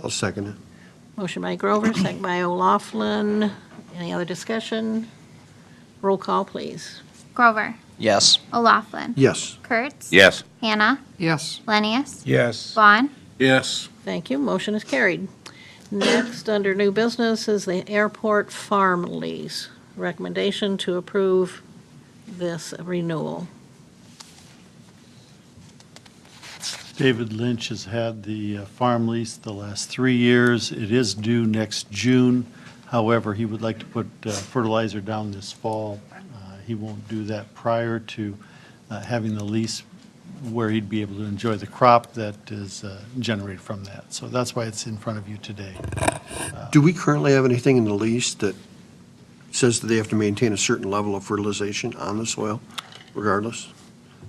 I'll second it. Motion by Grover, second by O'Laughlin. Any other discussion? Roll call, please. Grover, Yes. O'Laughlin, Yes. Kurtz. Yes. Hannah, Yes. Lenius, Yes. Vaughn. Yes. Thank you. Motion is carried. Next, under new business, is the airport farm lease. Recommendation to approve this renewal. David Lynch has had the farm lease the last 3 years. It is due next June. However, he would like to put fertilizer down this fall. He won't do that prior to having the lease where he'd be able to enjoy the crop that is generated from that. So that's why it's in front of you today. Do we currently have anything in the lease that says that they have to maintain a certain level of fertilization on the soil regardless?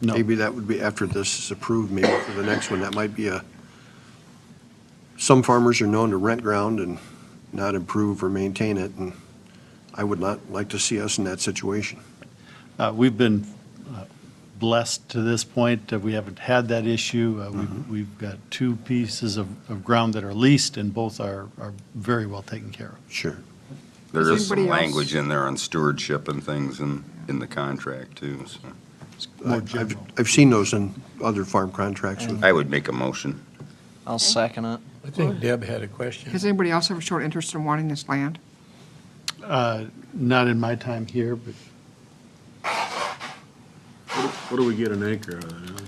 No. Maybe that would be after this is approved, maybe for the next one, that might be some farmers are known to rent ground and not improve or maintain it, and I would not like to see us in that situation. We've been blessed to this point. We haven't had that issue. We've got 2 pieces of ground that are leased, and both are very well taken care of. Sure. There Does is some anybody else- language in there on stewardship and things in the contract too, so. More general. I've seen those in other farm contracts with I would make a motion. I'll second it. I think Deb had a question. Has anybody else ever showed interest in wanting this land? Not in my time here, but What do we get an acre out of that?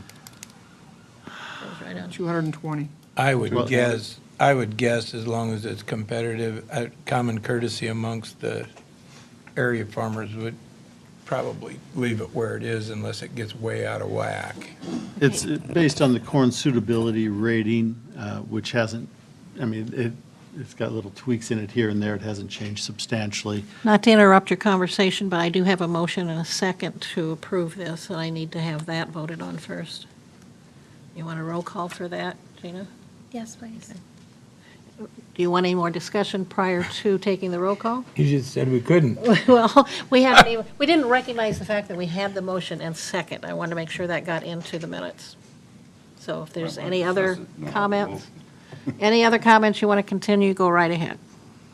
Goes right on. 220. I Well- would guess as long as it's competitive, common courtesy amongst the area farmers would probably leave it where it is unless it gets way out of whack. it's based on the corn suitability rating, which hasn't, it's got little tweaks in it here and there. It hasn't changed substantially. Not to interrupt your conversation, but I do have a motion and a second to approve this, and I need to have that voted on first. You want a roll call for that, Gina? Yes, please. Do you want any more discussion prior to taking the roll call? You just said we couldn't. Well, we didn't recognize the fact that we had the motion and second. I wanted to make sure that got into the minutes. So if there's any other comments, any other comments you want to continue, go right ahead.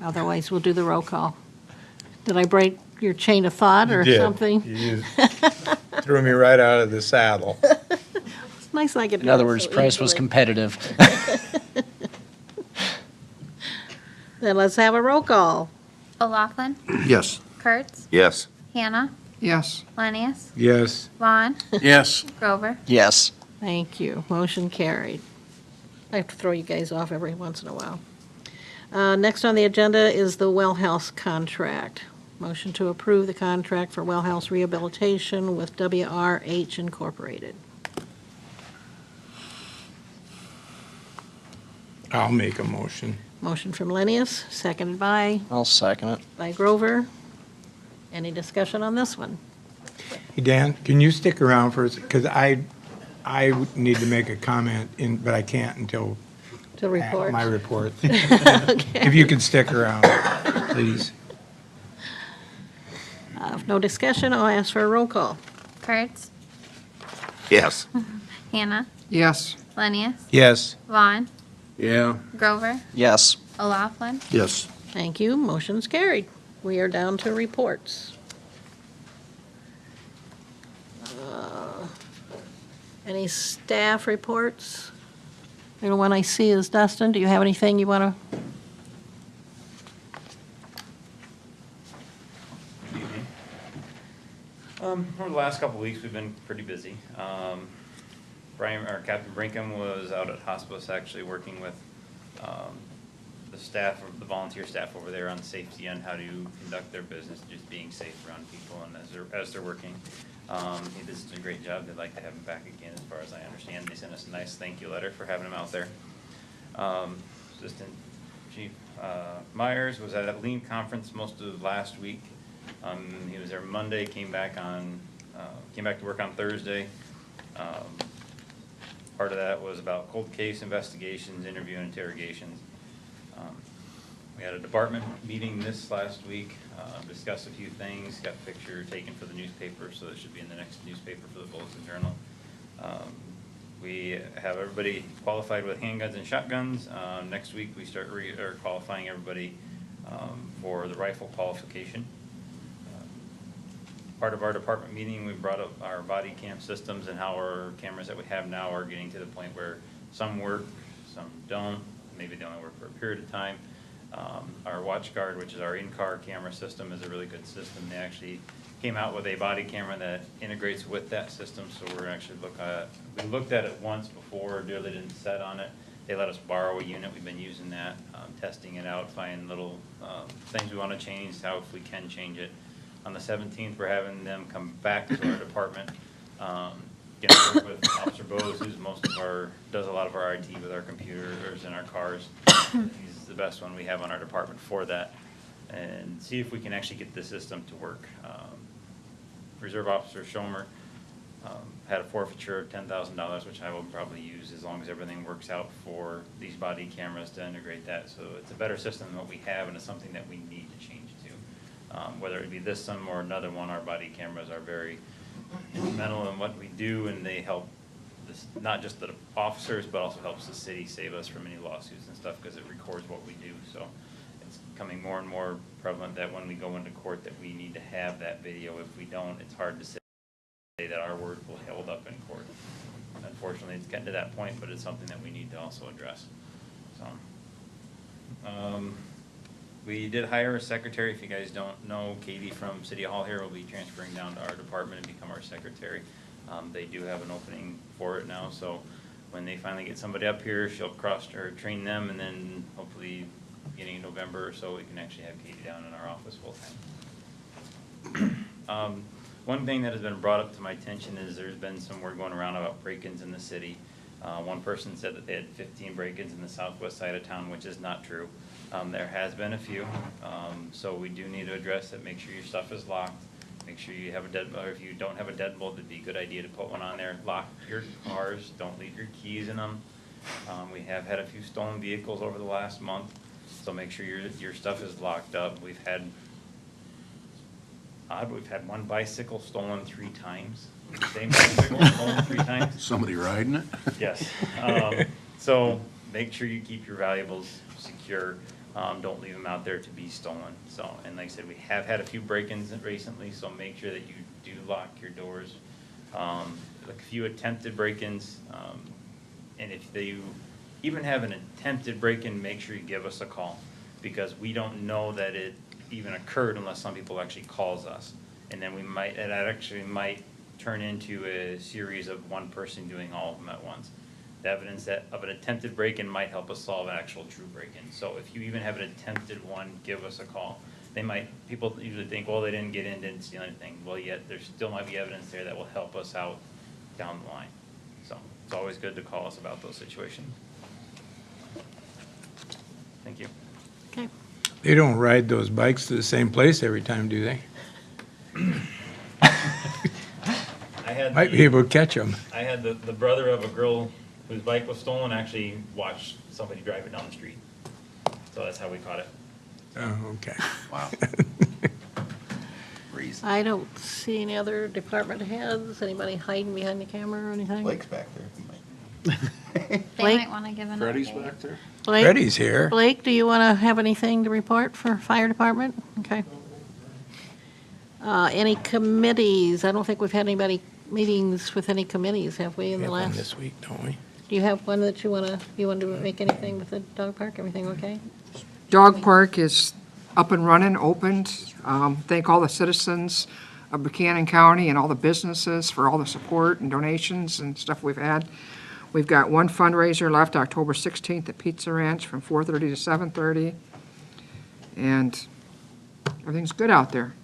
Otherwise, we'll do the roll call. Did I break your chain of thought or You did. something? You just threw me right out of the saddle. It's nice I get to In do other it words, so price was easily. competitive. Then let's have a roll call. O'Laughlin, yes. Kurtz, Yes. Hannah, Yes. Lenius, Yes. Vaughn, Yes. Grover. Yes. Thank you. Motion carried. I have to throw you guys off every once in a while. Next on the agenda is the well house contract. Motion to approve the contract for well house rehabilitation with WRH Incorporated. I'll make a motion. Motion from Lenius, seconded by I'll second it. Grover. Any discussion on this one? Hey, Dan, can you stick around for a second? Because I need to make a comment, but I can't until To report? my report. Okay. If you could stick around, please. If no discussion, I'll ask for a roll call. Kurtz, Yes. Hannah, Yes. Lenius, Yes. Vaughn, Yeah. Grover, Yes. O'Laughlin. Yes. Thank you. Motion's carried. We are down to reports. Any staff reports? The only one I see is Dustin. Do you have anything you want to? Over the last couple of weeks, we've been pretty busy. Captain Brinkham was out at hospice actually working with the staff, the volunteer staff over there on safety and how to conduct their business, just being safe around people and as they're working. He did a great job. They'd like to have him back again, as far as I understand. They sent us a nice thank you letter for having him out there. Assistant Chief Myers was at a lean conference most of last week. He was there Monday, came back to work on Thursday. Part of that was about cold case investigations, interview and interrogations. We had a department meeting this last week, discussed a few things, got a picture taken for the newspaper, so it should be in the next newspaper for the Bulletin Journal. We have everybody qualified with handguns and shotguns. Next week, we start qualifying everybody for the rifle qualification. Part of our department meeting, we brought up our body cam systems and how our cameras that we have now are getting to the point where some work, some don't. Maybe they only work for a period of time. Our WatchGuard, which is our in-car camera system, is a really good system. They actually came out with a body camera that integrates with that system, so we're actually we looked at it once before, really didn't set on it. They let us borrow a unit. We've been using that, testing it out, finding little things we want to change, how if we can change it. On the 17th, we're having them come back to our department. Work with Officer Bose, who's does a lot of our IT with our computers and our cars. He's the best one we have on our department for that, and see if we can actually get the system to work. Reserve Officer Schomer had a forfeiture of $10,000, which I will probably use as long as everything works out for these body cameras to integrate that. So it's a better system than what we have, and it's something that we need to change to. Whether it be this one or another one, our body cameras are very instrumental in what we do, and they help not just the officers, but also helps the city save us from any lawsuits and stuff, because it records what we do. So it's becoming more and more prevalent that when we go into court that we need to have that video. If we don't, it's hard to say that our word will hold up in court. Unfortunately, it's getting to that point, but it's something that we need to also address. So we did hire a secretary. If you guys don't know, Katie from City Hall here will be transferring down to our department and become our secretary. They do have an opening for it now, so when they finally get somebody up here, she'll train them, and then hopefully beginning in November or so, we can actually have Katie down in our office full time. One thing that has been brought up to my attention is there's been some word going around about break-ins in the city. One person said that they had 15 break-ins in the southwest side of town, which is not true. There has been a few, so we do need to address it. Make sure your stuff is locked. Make sure you have a deadbolt, or if you don't have a deadbolt, it'd be a good idea to put one on there. Lock your cars, don't leave your keys in them. We have had a few stolen vehicles over the last month, so make sure your stuff is locked up. We've had one bicycle stolen 3 times. Same bicycle stolen 3 times. Somebody riding it? Yes. So make sure you keep your valuables secure. Don't leave them out there to be stolen. So, and like I said, we have had a few break-ins recently, so make sure that you do lock your doors. Like a few attempted break-ins, and if you even have an attempted break-in, make sure you give us a call, because we don't know that it even occurred unless some people actually calls us. And then it actually might turn into a series of one person doing all of them at once. The evidence of an attempted break-in might help us solve an actual true break-in. So if you even have an attempted one, give us a call. People usually think, well, they didn't get in, didn't steal anything. Well, yet there still might be evidence there that will help us out down the line. So it's always good to call us about those situations. Thank you. Okay. They don't ride those bikes to the same place every time, do they? Might be able to catch them. I had the brother of a girl whose bike was stolen actually watched somebody drive it down the street. So that's how we caught it. Oh, okay. Wow. I don't see any other department heads, anybody hiding behind the camera or anything? Blake's back there. They Blake? might want to give an Freddie's update. back there? Blake? Freddie's here. Blake, do you want to have anything to report for fire department? Okay. Any committees? I don't think we've had meetings with any committees, have we, in We the have one last? this week, don't we? Do you have one that you want to make anything with the dog park? Everything okay? Dog park is up and running, opened. Thank all the citizens of Buchanan County and all the businesses for all the support and donations and stuff we've had. We've got one fundraiser left, October 16th at Pizza Ranch from 4:30 to 7:30. And everything's good out there.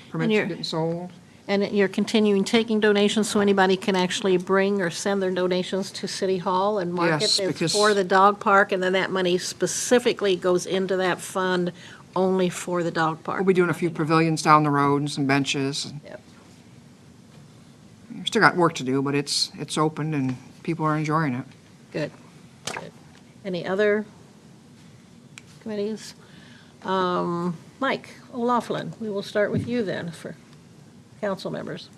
Permits you're- are getting sold. And you're continuing taking donations so anybody can actually bring or send their donations to City Hall and mark Yes, it as because- for the dog park, and then that money specifically goes into that fund only for the dog park? We'll be doing a few pavilions down the road and some benches. and Yep. We've still got work to do, but it's open and people are enjoying it. Good. Good. Any other committees? Mike O'Laughlin, we will start with you then for council members.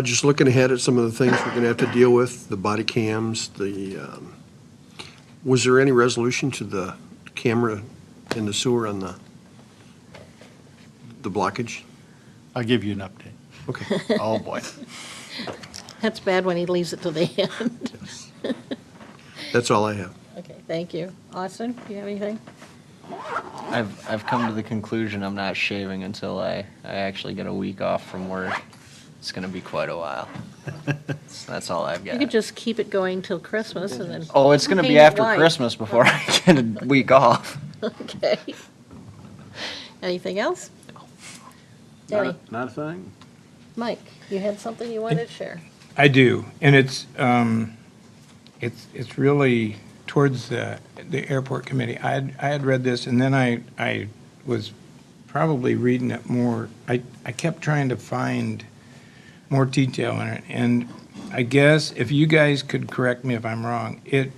Just looking ahead at some of the things we're going to have to deal with, the body cams, was there any resolution to the camera in the sewer on the blockage? I'll give you an update. Okay. Oh, boy. That's bad when he leaves it to the end. That's all I have. Okay, thank you. Austin, do you have anything? I've come to the conclusion I'm not shaving until I actually get a week off from work. It's gonna be quite a while. That's all I've You got. could just keep it going till Christmas and then. Oh, it's gonna paint be it after white. Christmas before I get a week off. Okay. Anything else? Danny, Not a thing? Mike, you had something you wanted to share? I do, and it's really towards the airport committee. I had read this, and then I was probably reading it more. I kept trying to find more detail in it, and I guess if you guys could correct me if I'm wrong, it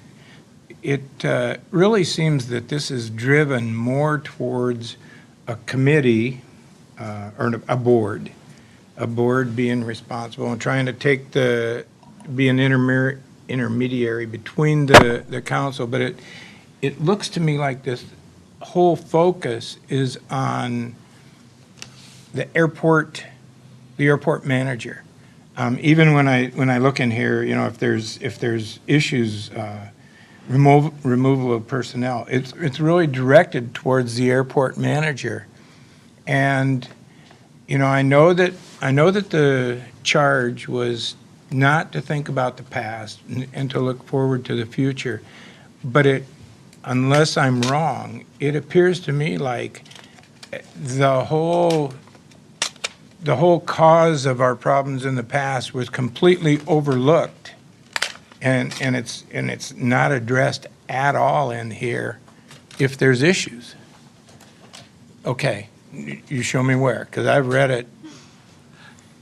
really seems that this is driven more towards a committee or a board being responsible and trying to be an intermediary between the council, but it looks to me like this whole focus is on the airport manager. Even when I look in here, if there's issues, removal of personnel, it's really directed towards the airport manager. And I know that the charge was not to think about the past and to look forward to the future, but unless I'm wrong, it appears to me like the whole cause of our problems in the past was completely overlooked, and it's not addressed at all in here if there's issues. Okay, you show me where, because I've read it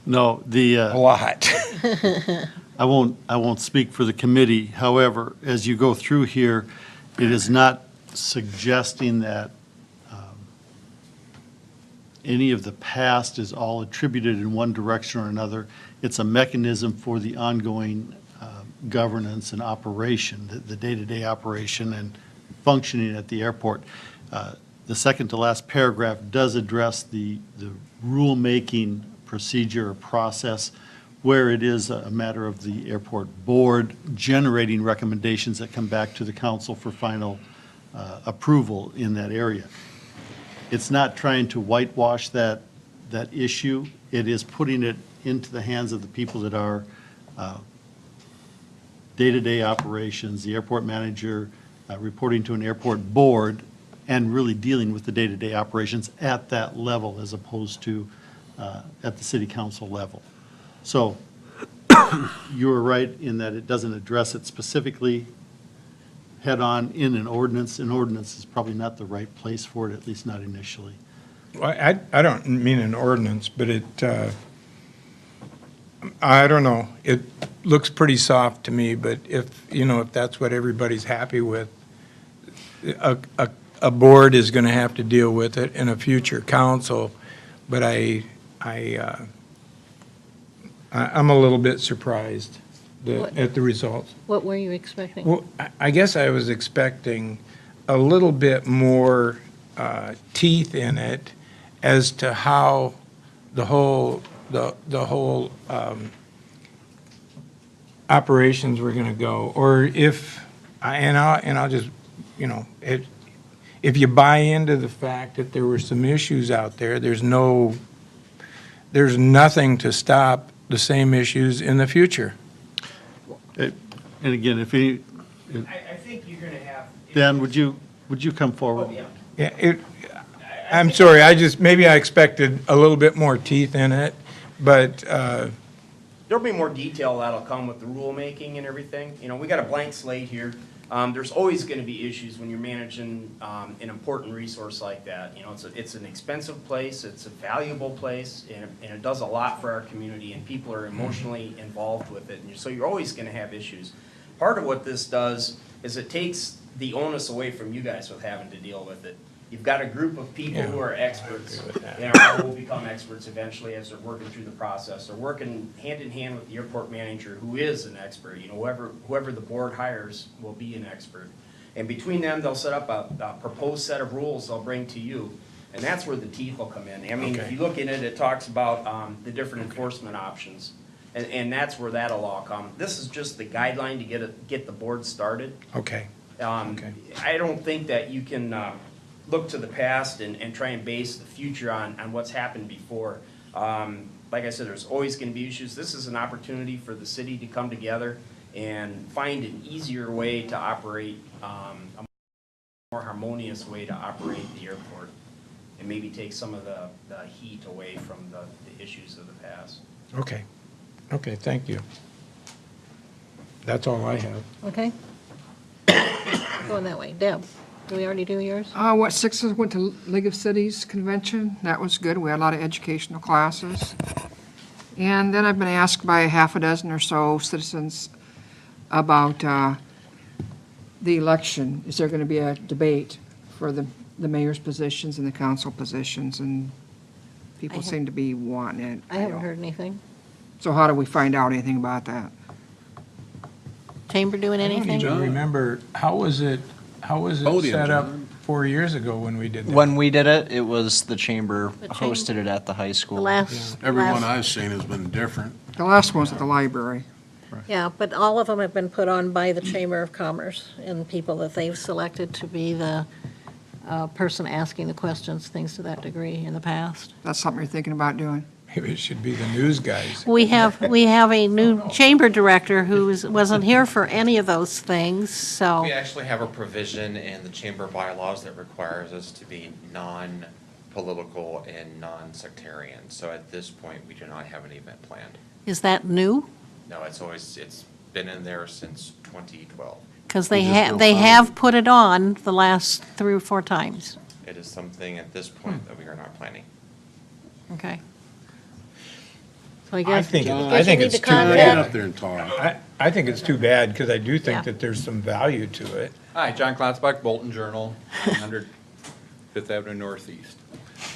No, a lot. I won't speak for the committee. However, as you go through here, it is not suggesting that any of the past is all attributed in one direction or another. It's a mechanism for the ongoing governance and operation, the day-to-day operation and functioning at the airport. The second to last paragraph does address the rulemaking procedure or process where it is a matter of the airport board generating recommendations that come back to the council for final approval in that area. It's not trying to whitewash that that issue. It is putting it into the hands of the people that are day-to-day operations, the airport manager, reporting to an airport board, and really dealing with the day-to-day operations at that level as opposed to at the city council level. So you were right in that it doesn't address it specifically head-on in an ordinance. An ordinance is probably not the right place for it, at least not initially. Well, I don't mean an ordinance, but it, I don't know. It looks pretty soft to me, but if, you know, if that's what everybody's happy with, a board is going to have to deal with it in a future council, but I'm a little bit surprised at the results. What were you expecting? Well, I guess I was expecting a little bit more teeth in it as to how the whole operations were going to go, or if, and I'll just, you know, if you buy into the fact that there were some issues out there, there's nothing to stop the same issues in the future. And again, if he, I think you're gonna have. Dan, would you come forward? Oh, yeah. Yeah, I'm sorry, maybe I expected a little bit more teeth in it, but, There'll be more detail that'll come with the rulemaking and everything. You know, we got a blank slate here. There's always gonna be issues when you're managing, an important resource like that. You know, it's an expensive place, it's a valuable place, and it does a lot for our community, and people are emotionally involved with it. And so you're always gonna have issues. Part of what this does is it takes the onus away from you guys with having to deal with it. You've got a group of people who are experts, and will become experts eventually as they're working through the process. They're working hand in hand with the airport manager, who is an expert. You know, whoever the board hires will be an expert. And between them, they'll set up a proposed set of rules they'll bring to you. And that's where the teeth will come in. I mean, if you look in it, it talks about the different enforcement options. And that's where that'll all come. This is just the guideline to get the board started. okay. I don't think that you can look to the past and try and base the future on what's happened before. Like I said, there's always going to be issues. This is an opportunity for the city to come together and find an easier way to operate, a more harmonious way to operate the airport, and maybe take some of the heat away from the issues of the past. Okay, thank you. That's all I have. Okay. Going that way. Deb, did we already do yours? What, sixes went to League of Cities Convention. That was good. We had a lot of educational classes. And then I've been asked by a half a dozen or so citizens about the election. Is there going to be a debate for the mayor's positions and the council positions? And people seem to be wanting it. I haven't heard anything. So how do we find out anything about that? Chamber doing I don't anything? even remember, how was it set up 4 years ago when we did that? When we did it, it was the chamber The chamber. hosted it at the high school. The last. Everyone last- I've seen has been different. The last one's at the library. Yeah, but all of them have been put on by the Chamber of Commerce and people that they've selected to be the person asking the questions, things to that degree in the past. That's something you're thinking about doing? Maybe it should be the news guys. We have a new chamber director who wasn't here for any of those things, so. We actually have a provision in the chamber bylaws that requires us to be non-political and non-sectarian. So at this point, we do not have an event planned. Is that new? No, it's been in there since 2012. Because they have put it on the last 3 or 4 times. It is something at this point that we are not planning. Okay. So I guess. think you it's need to too contact- Get up there and talk. I think it's too bad, because I do Yeah. think that there's some value to it. Hi, John Klotzbach, Bolton Journal, 100 Fifth Avenue Northeast.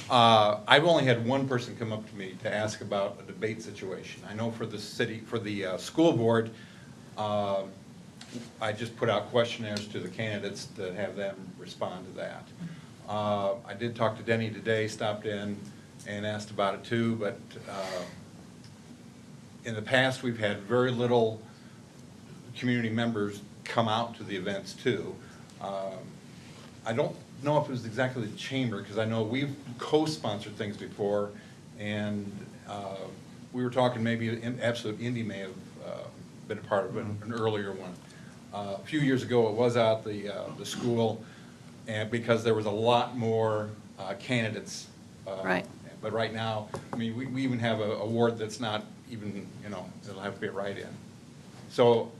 I've only had one person come up to me to ask about a debate situation. I know for the city, for the school board, I just put out questionnaires to the candidates to have them respond to that. I did talk to Denny today, stopped in and asked about it too, but in the past, we've had very little community members come out to the events too. I don't know if it was exactly the chamber, because I know we've co-sponsored things before, and we were talking maybe Absolute Indy may have been a part of an earlier one. A few years ago, it was out the school, and because there was a lot more candidates. Right. But right now, I mean, we even have a ward that's not even, it'll have to be a write-in. So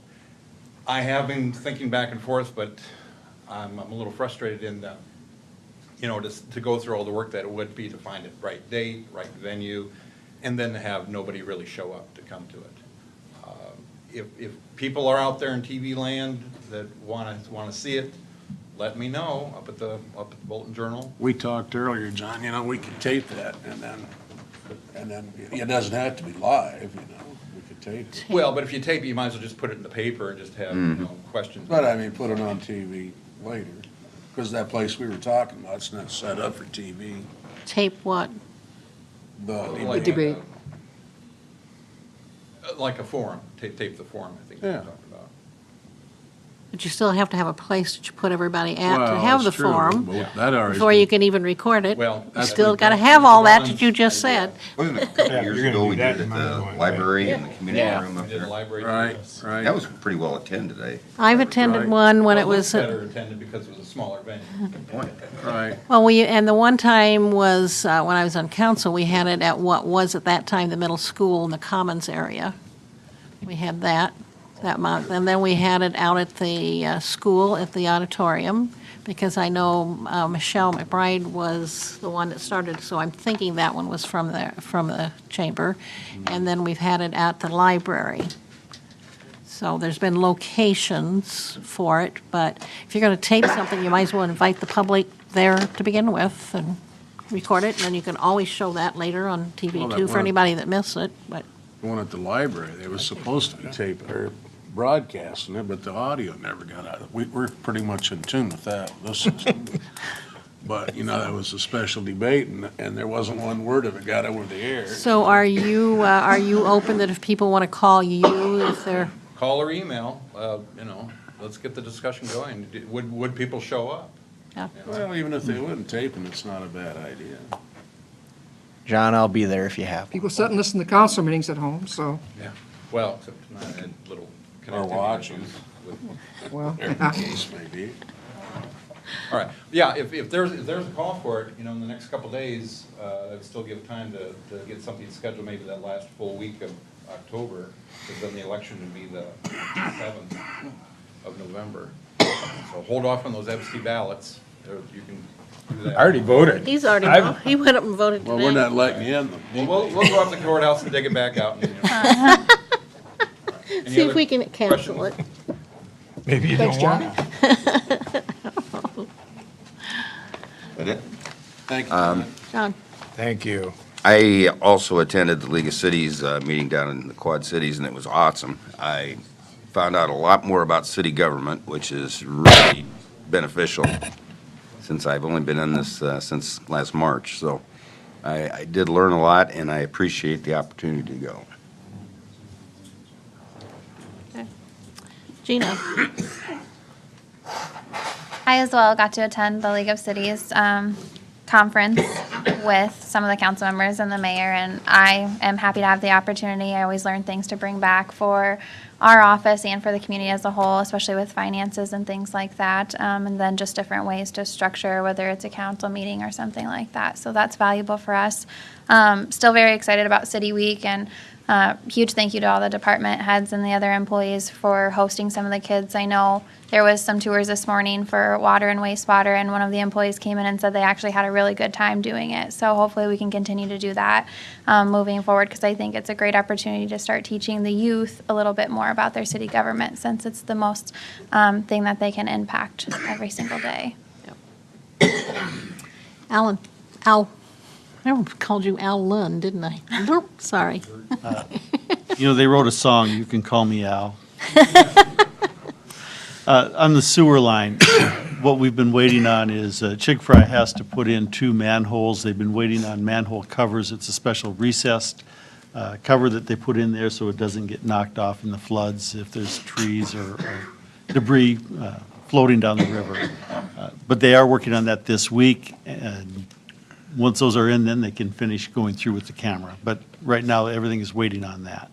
I have been thinking back and forth, but I'm a little frustrated in the, to go through all the work that it would be to find the right date, right venue, and then to have nobody really show up to come to it. If people are out there in TV land that want to see it, let me know up at the Bolton Journal. We talked earlier, John, we could tape that, and then it doesn't have to be live, we could tape it. Well, but if you tape it, you might as well just put it in the paper and just have, questions. But I mean, put it on TV later, because that place we were talking about, it's not set up for TV. Tape what? The debate. Like a forum, tape the forum, I think you're talking about. But you still have to have a place that you put everybody at to Well, have the that's true, forum but that already- before you can even record it. Well, You that's- still got to have all that you just said. Wasn't it a couple years ago we did it at the library and the community room up We did there? a library. Right. That was pretty well attended, I've attended one when it was, Better attended because it was a smaller venue. Good point. Right. well, and the one time was, when I was on council, we had it at what was at that time the middle school in the Commons area. We had that month. And then we had it out at the school at the auditorium, because I know Michelle McBride was the one that started, so I'm thinking that one was from the chamber. And then we've had it at the library. So there's been locations for it, but if you're going to tape something, you might as well invite the public there to begin with and record it, and then you can always show that later on TV Well, that too for one- anybody that missed it, but. The one at the library, they were supposed to be taping or broadcasting it, but the audio never got out. We're pretty much in tune with that. But, that was a special debate, and there wasn't one word of it got over the air. So are you open that if people want to call you, if they're, Call or email, let's get the discussion going. Would people show up? yeah. Well, even if they wouldn't taping, it's not a bad idea. John, I'll be there if you have. People sit and listen to council meetings at home, so, Yeah. Well, except not had little Or connectivity watching. issues with. well, Whatever the case may be. All right, yeah, if there's a call for it, in the next couple of days, I'd still give time to get something scheduled, maybe that last full week of October, because then the election would be the 7th of November. So hold off on those absentee ballots, or you can do that. I already voted. He's already, he went up and voted today. Well, we're not letting you in them. Well, we'll go up to the courthouse and dig it back out. And, Any See if other we can cancel it. questions? Maybe you Thanks, don't John. want it. That it? Thank you. John. John, Thank you. I also attended the League of Cities meeting down in the Quad Cities, and it was awesome. I found out a lot more about city government, which is really beneficial since I've only been in this since last March. So I did learn a lot, and I appreciate the opportunity to go. Gina, I as well got to attend the League of Cities conference with some of the council members and the mayor, and I am happy to have the opportunity. I always learn things to bring back for our office and for the community as a whole, especially with finances and things like that, and then just different ways to structure, whether it's a council meeting or something like that. So that's valuable for us. Still very excited about City Week, and huge thank you to all the department heads and the other employees for hosting some of the kids. I know there was some tours this morning for water and wastewater, and one of the employees came in and said they actually had a really good time doing it. So hopefully we can continue to do that moving forward, because I think it's a great opportunity to start teaching the youth a little bit more about their city government, since it's the most thing that they can impact every single day. Al, I called you Al Lund, didn't I? Sorry. They wrote a song, You Can Call Me Al. On the sewer line, what we've been waiting on is Chick-fil-A has to put in 2 manholes. They've been waiting on manhole covers. It's a special recessed cover that they put in there so it doesn't get knocked off in the floods if there's trees or debris floating down the river. But they are working on that this week, and Once those are in, then they can finish going through with the camera. But right now, everything is waiting on that.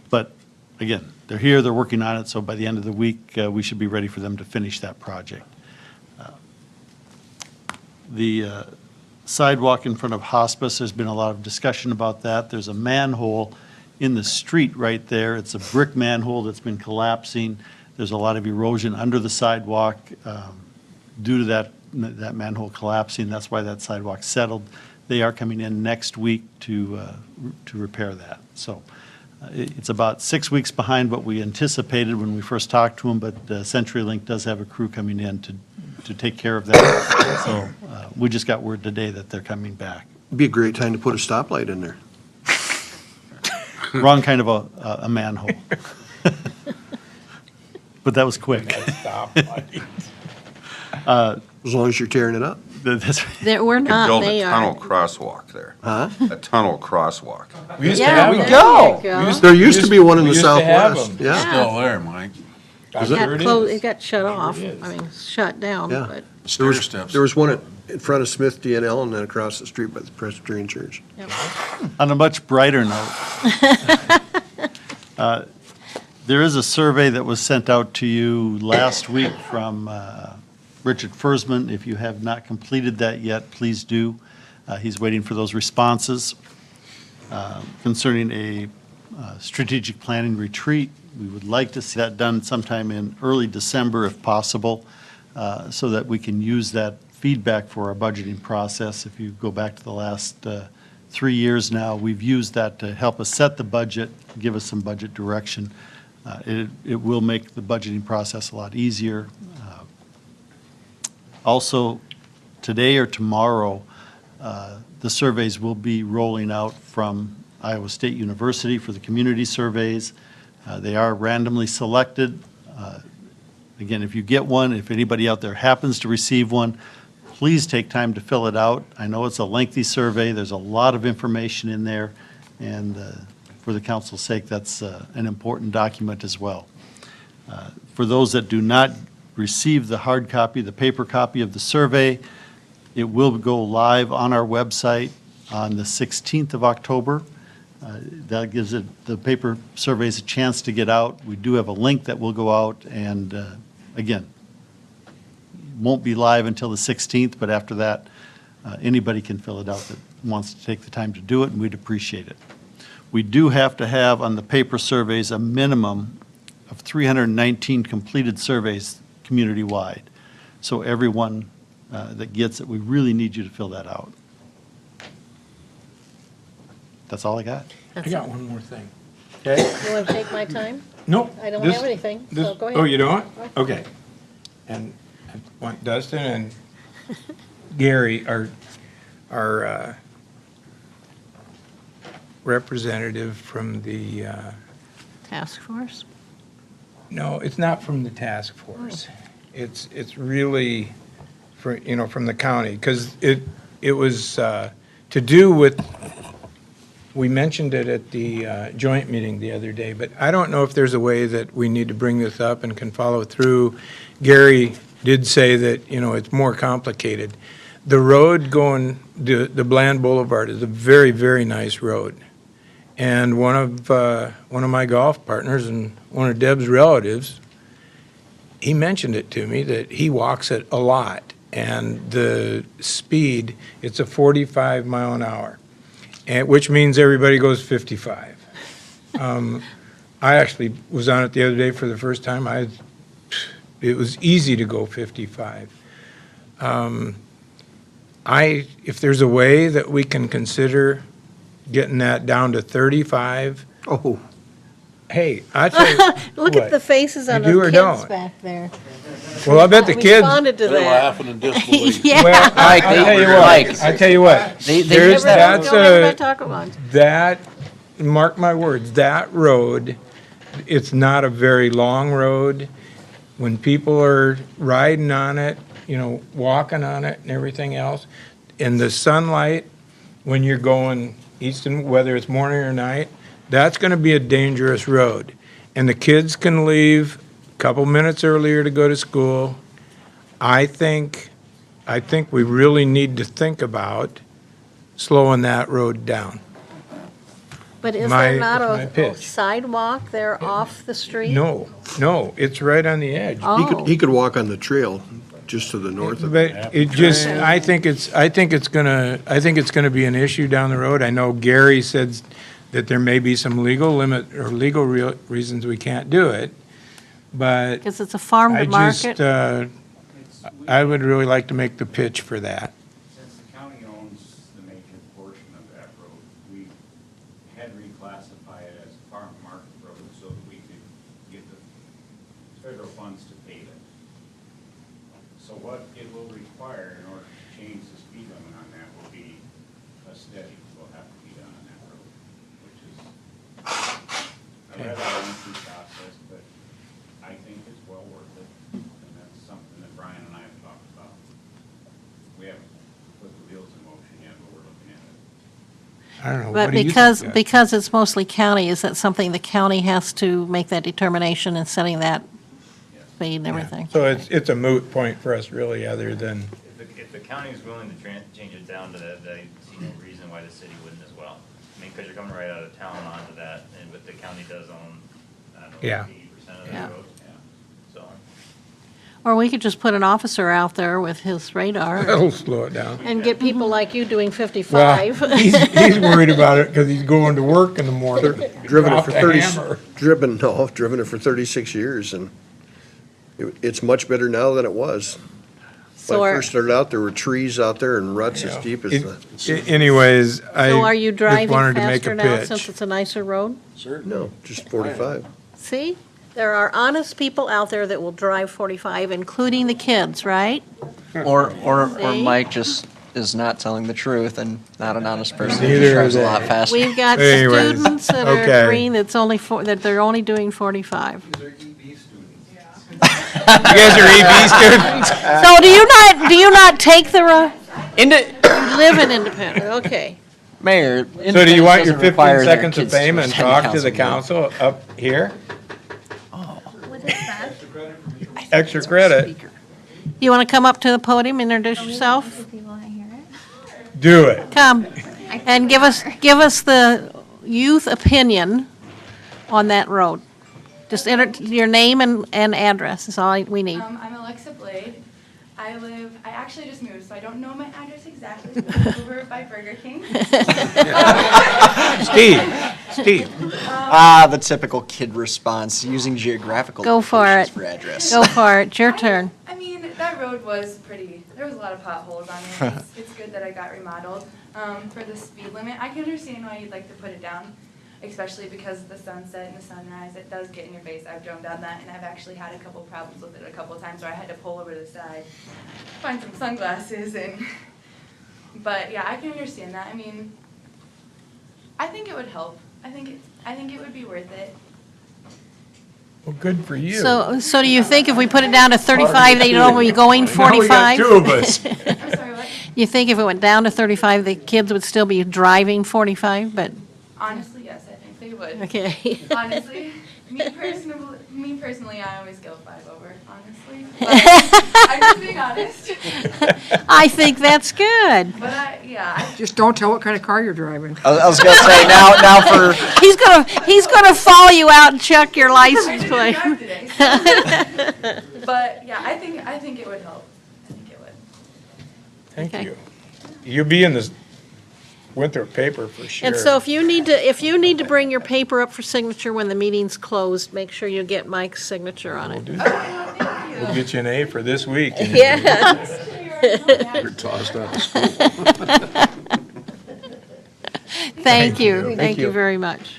But again, they're here, they're working on it, so by the end of the week, we should be ready for them to finish that project. The sidewalk in front of hospice, there's been a lot of discussion about that. There's a manhole in the street right there. It's a brick manhole that's been collapsing. There's a lot of erosion under the sidewalk due to that manhole collapsing. That's why that sidewalk settled. They are coming in next week to repair that. So it's about 6 weeks behind what we anticipated when we first talked to them, but CenturyLink does have a crew coming in to take care of that. So we just got word today that they're coming back. Be a great time to put a stoplight in there. Wrong kind of a manhole. But that was quick. As long as you're tearing it up. We're not, Build they a are. tunnel crosswalk there. Huh? A tunnel crosswalk. We used to Yeah, have there them. you go. There used to be one in We the used to have southwest. them. Yeah. Still there, Mike. It got closed, it got shut off, I mean, shut down, Yeah. but. Stair steps. There was one in front of Smith DNL and then across the street by the Presbyterian Church. On a much brighter note, there is a survey that was sent out to you last week from Richard Fersman. If you have not completed that yet, please do. He's waiting for those responses concerning a strategic planning retreat. We would like to see that done sometime in early December if possible, so that we can use that feedback for our budgeting process. If you go back to the last 3 years now, we've used that to help us set the budget, give us some budget direction. It will make the budgeting process a lot easier. Also, today or tomorrow, the surveys will be rolling out from Iowa State University for the community surveys. They are randomly selected. Again, if you get one, if anybody out there happens to receive one, please take time to fill it out. I know it's a lengthy survey. There's a lot of information in there, and for the council's sake, that's an important document as well. For those that do not receive the hard copy, the paper copy of the survey, it will go live on our website on the 16th of October. That gives the paper surveys a chance to get out. We do have a link that will go out, and again, won't be live until the 16th, but after that, anybody can fill it out that wants to take the time to do it, and we'd appreciate it. We do have to have on the paper surveys a minimum of 319 completed surveys community-wide. So everyone that gets it, we really need you to fill that out. That's all I got. I got one more thing. Okay? You want to take my time? Nope. I don't this- have anything, this- so go ahead. Oh, you don't? Okay. And I want Dustin and Gary, our representative from the, Task force? no, it's not from the task force. It's really for, from the county, because it was to do with, we mentioned it at the joint meeting the other day, but I don't know if there's a way that we need to bring this up and can follow through. Gary did say that, it's more complicated. The road going, the Bland Boulevard is a very, very nice road. And one of my golf partners and one of Deb's relatives, he mentioned it to me that he walks it a lot. And the speed, it's a 45 mile an hour, which means everybody goes 55. I actually was on it the other day for the first time. It was easy to go 55. If there's a way that we can consider getting that down to 35. Oh. Hey, I tell you. Look what, at the faces on you do the or kids don't. back there. Well, I bet the kids. Responded to They're that. laughing in disbelief. Yeah. Well, Mike, I tell you Mike. what, I tell you what. They There's, never- that's Don't ever a, talk about it. that, mark my words, that road, it's not a very long road. When people are riding on it, walking on it and everything else, in the sunlight, when you're going east and, whether it's morning or night, that's gonna be a dangerous road. And the kids can leave a couple minutes earlier to go to school. I think I think we really need to think about slowing that road down. But is My- there not my a pitch. sidewalk there off the street? No, it's right on the edge. Oh. He could walk on the trail just to the north of it. But it just, I think it's gonna be an issue down the road. I know Gary said that there may be some legal limit or legal reasons we can't do it, but Because it's a farm I to just, market. I would really like to make the pitch for that. Since the county owns the major portion of that road, we had reclassified it as a farm market road so that we could get the federal funds to pave it. So what it will require in order to change the speed limit on that will be a study will have to be done on that road, which is a rather lengthy process, but I think it's well worth it. And that's something that Brian and I have talked about. We haven't put the wheels in motion yet, but we're looking at it. I don't know, But what do you because, think, Jeff? because it's mostly county, is that something the county has to make that determination in setting that speed and everything? So it's a moot point for us really, other than, If the county is willing to change it down to that, I see no reason why the city wouldn't as well. I mean, because you're coming right out of town onto that, but the county does own, I don't know, Yeah. 80% of Yeah. that road. So, Or we could just put an officer out there with his radar that'll slow it down. and get people like you doing Well, 55. he's worried about it because he's going to work in the morning. Driven it Off for the 30, hammer. driven it for 36 years, and it's much better now than it was. So When I are, first started out, there were trees out there and ruts as deep as the, Anyways, so are you I just driving wanted to make faster a now since pitch. it's a nicer road? no, just 45. See? There are honest people out there that will drive 45, including the kids, right? Or See? Mike just is not telling the truth and not an honest person. He Neither drives are a lot they. faster. We've got Anyways, students that are okay. agreeing that they're only doing 45. You guys are EV students? So do you not take the road? You Indi- live in Independent, okay. Mayor. So do you want your Independence doesn't 15 require their seconds of kids to fame and attend talk to the council council up here? What is that? Extra credit. You want to come up to the podium, introduce yourself? If you want to hear it. Do it. Come and give us the youth opinion on that road. Just enter your name and address is all we need. I'm Alexa Blade. I actually just moved, so I don't know my address exactly. But I'm over by Burger King. Steve. The typical kid response, using geographical Go for locations it. for address. Go for it. It's your turn. I mean, that road was pretty, there was a lot of potholes on it. It's good that it got remodeled. For the speed limit, I can understand why you'd like to put it down, especially because the sunset and the sunrise, it does get in your face. I've drove down that, and I've actually had a couple problems with it a couple of times where I had to pull over to the side, find some sunglasses, but yeah, I can understand that. I mean, I think it would help. I think it would be worth it. Well, good for you. So do you think if we put it down to 35, they'd only be going 45? Now we got two of us. I'm sorry, what? You think if it went down to 35, the kids would still be driving 45, but, Honestly, yes, I think they would. okay. Honestly, me personally, I always go 5 over, honestly. But I'm just being honest. I think that's good. But Just don't tell what kind of car you're driving. I was gonna say, now for, He's gonna follow you out and check your I license didn't plate. drive today, so. But yeah, I think it would help. I think it would. Thank Okay. you. You'll be in the Winthrop paper for sure. And so if you need to bring your paper up for signature when the meeting's closed, make sure you get Mike's signature on it. We'll get you an A for this week. Yes. You're tossed out of school. Thank you. Thank Thank you you. very much.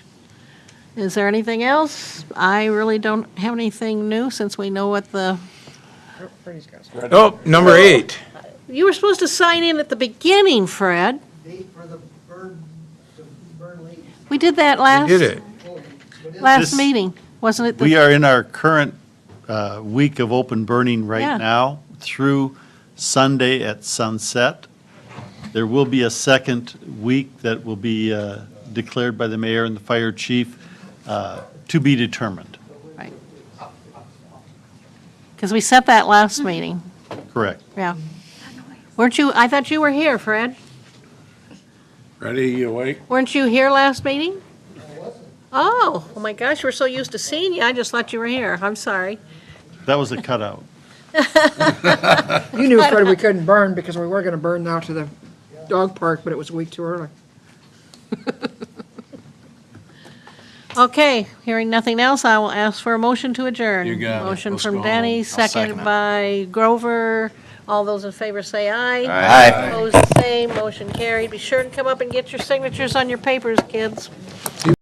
Is there anything else? I really don't have anything new since we know what the, Oh, number 8. you were supposed to sign in at the beginning, Fred. We did that last. Did it? Last This- meeting, wasn't it? We are in our current week of open burning Yeah. right now through Sunday at sunset. There will be a second week that will be declared by the mayor and the fire chief to be determined. Right. Because we set that last meeting, Correct. yeah. Weren't you, I thought you were here, Fred. Ready, you awake? Weren't you here last meeting? Oh my gosh, we're so used to seeing you, I just thought you were here. I'm sorry. That was a cutout. You knew, Fred, we couldn't burn because we were gonna burn now to the dog park, but it was a week too early. Okay, hearing nothing else, I will ask for a motion to adjourn. You got it. Motion Let's from go Denny, home. I'll second seconded it. by Grover. All those in favor say aye. Aye. Opposed, the same. Motion carried. Be sure and come up and get your signatures on your papers, kids.